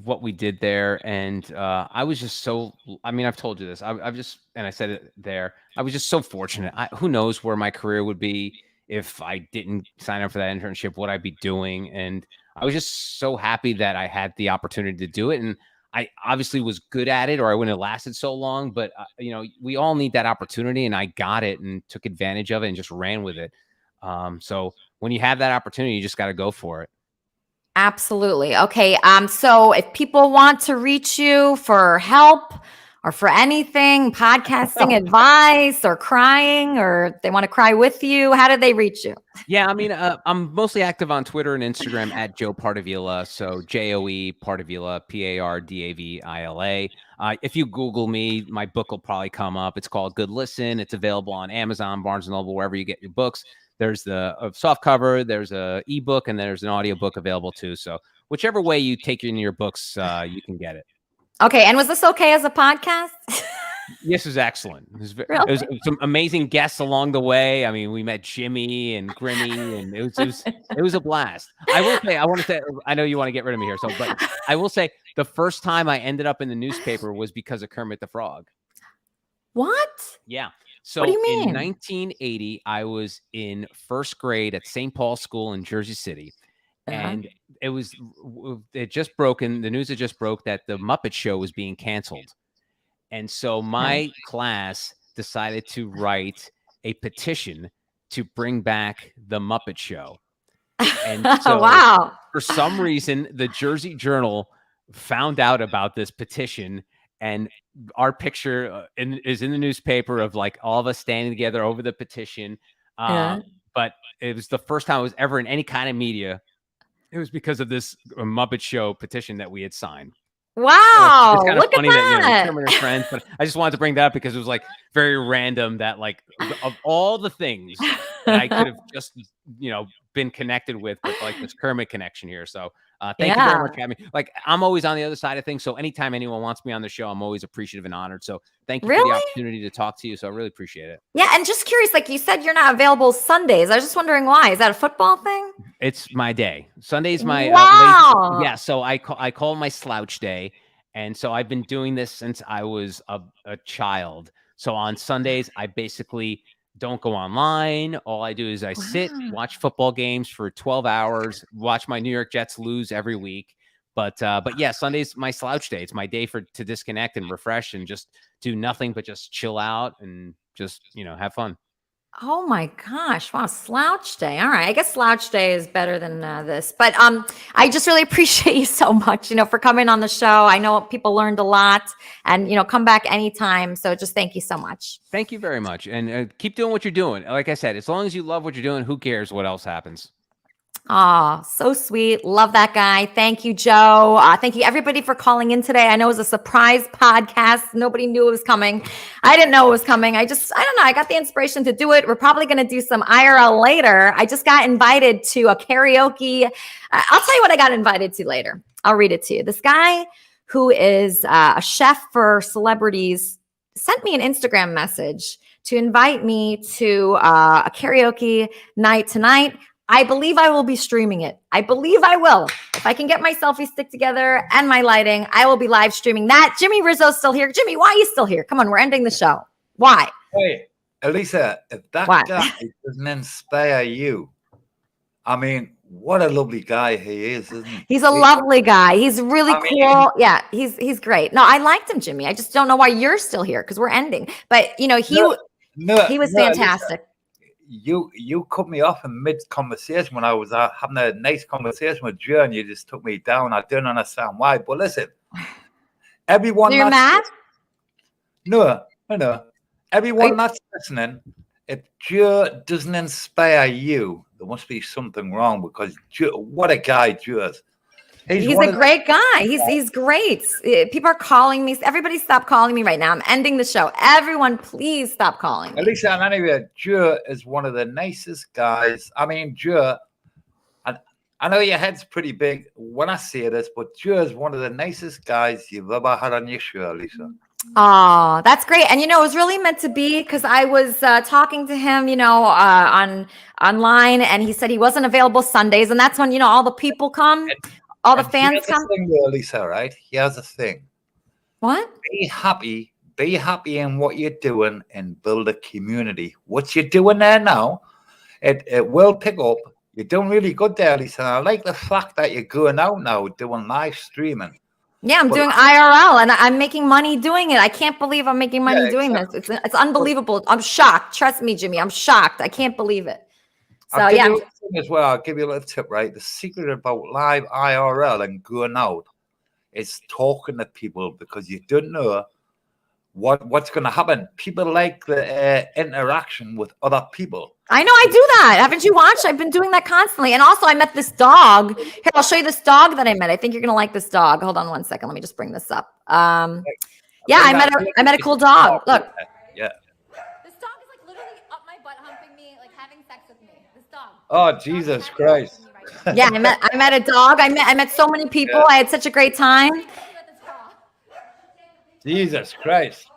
what we did there, and I was just so. I mean, I've told you this. I said it there. I was just so fortunate. Who knows where my career would be if I didn't sign up for that internship? What I'd be doing, and I was just so happy that I had the opportunity to do it, and I obviously was good at it, or I wouldn't have lasted so long. But we all need that opportunity, and I got it and took advantage of it and just ran with it. So when you have that opportunity, you just got to go for it. Absolutely. Okay. So if people want to reach you for help or for anything, podcasting advice or crying, or they want to cry with you, how do they reach you? Yeah, I mean, I'm mostly active on Twitter and Instagram at Joe Pardavila. So JOE Pardavila, Pardavila. If you Google me, my book will probably come up. It's called Good Listen. It's available on Amazon, Barnes & Noble, wherever you get your books. There's the soft cover, there's a ebook, and there's an audiobook available too. So whichever way you take in your books, you can get it. Okay. And was this okay as a podcast? Yes, it was excellent. It was some amazing guests along the way. I mean, we met Jimmy and Grimmy, and it was a blast. I want to say, I know you want to get rid of me here, but I will say the first time I ended up in the newspaper was because of Kermit the Frog. What? Yeah. So what do you mean? In 1980, I was in first grade at St. Paul's School in Jersey City. And the news had just broke that the Muppet Show was being canceled. And so my class decided to write a petition to bring back the Muppet Show. And so Wow. for some reason, the Jersey Journal found out about this petition, and our picture is in the newspaper of like all of us standing together over the petition. But it was the first time it was ever in any kind of media. It was because of this Muppet Show petition that we had signed. Wow. It's kind of Look funny at that, that. Kermit and Friends, but I just wanted to bring that up because it was like very random that like of all the things that I could have just, been connected with like this Kermit connection here. So thank you very much for having me. Like, I'm always on the other side of things. So anytime anyone wants me on the show, I'm always appreciative and honored. So thank you for the opportunity to talk to you. So I really appreciate it. Yeah. And just curious, like you said, you're not available Sundays. I was just wondering why. Is that a football thing? It's my day. Sunday's my wow. So I call my slouch day. And so I've been doing this since I was a child. So on Sundays, I basically don't go online. All I do is I sit, watch football games for 12 hours, watch my New York Jets lose every week. But yeah, Sunday's my slouch day. It's my day to disconnect and refresh and just do nothing but just chill out and just, have fun. Oh my gosh. Wow. Slouch day. All right. I guess slouch day is better than this, but I just really appreciate you so much, for coming on the show. I know people learned a lot and, come back anytime. So just thank you so much. Thank you very much. And keep doing what you're doing. Like I said, as long as you love what you're doing, who cares what else happens? Oh, so sweet. Love that guy. Thank you, Joe. Thank you everybody for calling in today. I know it was a surprise podcast. Nobody knew it was coming. I didn't know it was coming. I don't know. I got the inspiration to do it. We're probably going to do some IRL later. I just got invited to a karaoke. I'll tell you what I got invited to later. I'll read it to you. This guy who is a chef for celebrities sent me an Instagram message to invite me to a karaoke night tonight. I believe I will be streaming it. I believe I will. If I can get my selfie stick together and my lighting, I will be live streaming that. Jimmy Rizzo's still here. Jimmy, why are you still here? Come on, we're ending the show. Why? Hey, Elisa, if that guy doesn't inspire you, I mean, what a lovely guy he is, isn't he? He's a lovely guy. He's really cool. Yeah, he's great. No, I liked him, Jimmy. I just don't know why you're still here because we're ending. But, he was fantastic. Elisa, you cut me off in mid-conversation when I was having a nice conversation with Joe, and you just took me down. I don't understand why. But listen, everyone... You're mad? No. Everyone that's listening, if Joe doesn't inspire you, there must be something wrong because Joe, what a guy Joe is. He's a great guy. He's great. People are calling me. Everybody stop calling me right now. I'm ending the show. Everyone, please stop calling me. At least anyway, Joe is one of the nicest guys. I mean, Joe, I know your head's pretty big when I say this, but Joe is one of the nicest guys you've ever had on your show, Lisa. Oh, that's great. And, it was really meant to be because I was talking to him, online, and he said he wasn't available Sundays. And that's when, all the people come. All the fans come. Lisa, right? Here's the thing. What? Be happy in what you're doing and build a community. What you're doing there now, it will pick up. You're doing really good there, Lisa. I like the fact that you're going out now doing live streaming. Yeah, I'm doing IRL and I'm making money doing it. I can't believe I'm making money doing this. It's unbelievable. I'm shocked. Trust me, Jimmy. I'm shocked. I can't believe it. So as well, I'll give you a little tip, right? The secret about live IRL and going out is talking to people because you don't know what's going to happen. People like the interaction with other people. I know I do that. Haven't you watched? I've been doing that constantly. And also I met this dog. Here, I'll show you this dog that I met. I think you're going to like this dog. Hold on one second. Let me just bring this up. I met a cool dog. Look. Yeah. This dog is like literally up my butt humping me, like having sex with me. This dog. Oh, Jesus Christ. Yeah, I met a dog. I met so many people. Yeah. I had such a great time. Jesus Christ.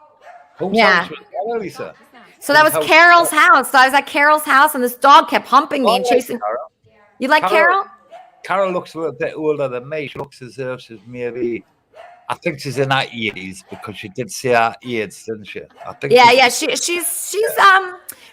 Yeah. Lisa? So that was Carol's house. So I was at Carol's house and this dog kept humping me and chasing. You like Carol? Carol looks a little bit older than me. She looks as if she's maybe, I think she's in her 80s because she did say her age, didn't she? I think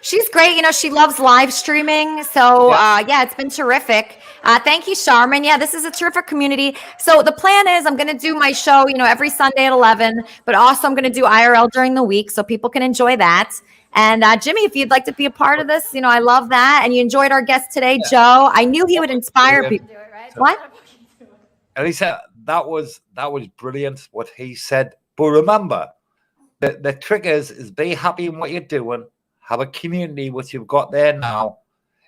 she's great. She loves live streaming. So it's been terrific. Thank you, Charmin. Yeah, this is a terrific community. So the plan is I'm going to do my show, every Sunday at 11, but also I'm going to do IRL during the week so people can enjoy that. And Jimmy, if you'd like to be a part of this, I love that. And you enjoyed our guest today, Joe. I knew he would inspire people. What? Elisa, that was brilliant what he said. But remember, the trick is be happy in what you're doing. Have a community, what you've got there now.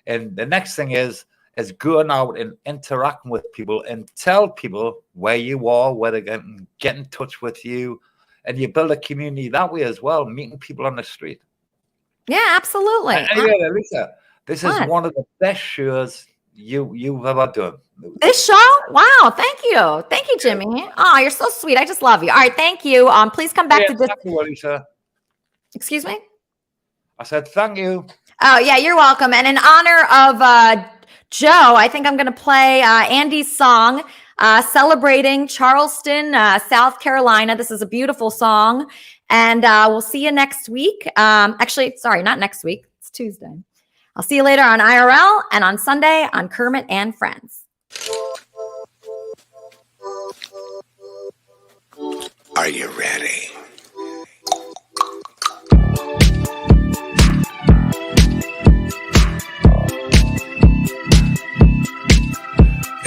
And the next thing is going out and interacting with people and tell people where you are, where they can get in touch with you. And you build a community that way as well, meeting people on the street. Yeah, absolutely. Anyway, Lisa, this is one of the best shows you've ever done. This show? Wow, thank you. Thank you, Jimmy. Oh, you're so sweet. I just love you. All right, thank you. Please come back to this. Thank you, Lisa. Excuse me? I said thank you. Oh, yeah, you're welcome. And in honor of Joe, I think I'm going to play Andy's song, celebrating Charleston, South Carolina. This is a beautiful song. And we'll see you next week. Actually, sorry, not next week. It's Tuesday. I'll see you later on IRL and on Sunday on Kermit and Friends. Are you ready?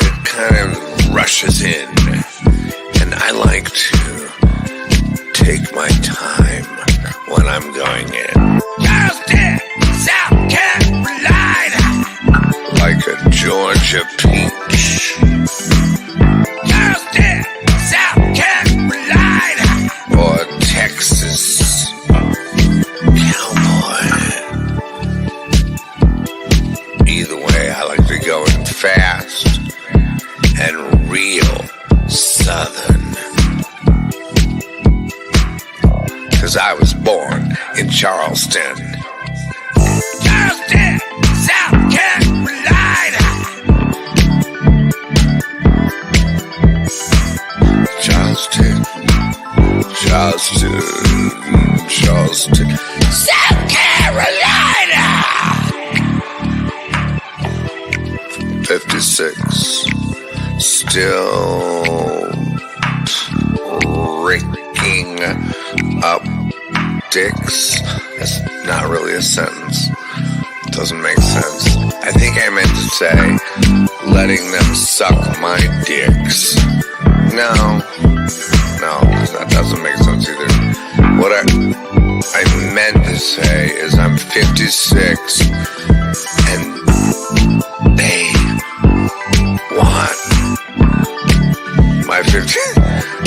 It kind of rushes in, and I like to take my time when I'm going in. Charleston, South Carolina, like a Georgia peach. Charleston, South Carolina, or Texas cowboy. Either way, I like to go in fast and real Southern. 'Cause I was born in Charleston. Charleston, South Carolina. Charleston, South Carolina. 56, still raking up dicks. That's not really a sentence. Doesn't make sense. I think I meant to say letting them suck my dicks. No, that doesn't make sense either. What I meant to say is I'm 56 and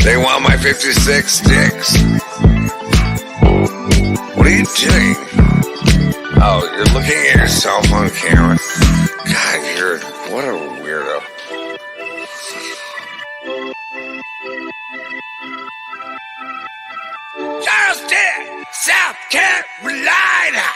they want my 56 dicks. What are you doing? Oh, you're looking at yourself on camera. God, what a weirdo. Charleston, South Carolina.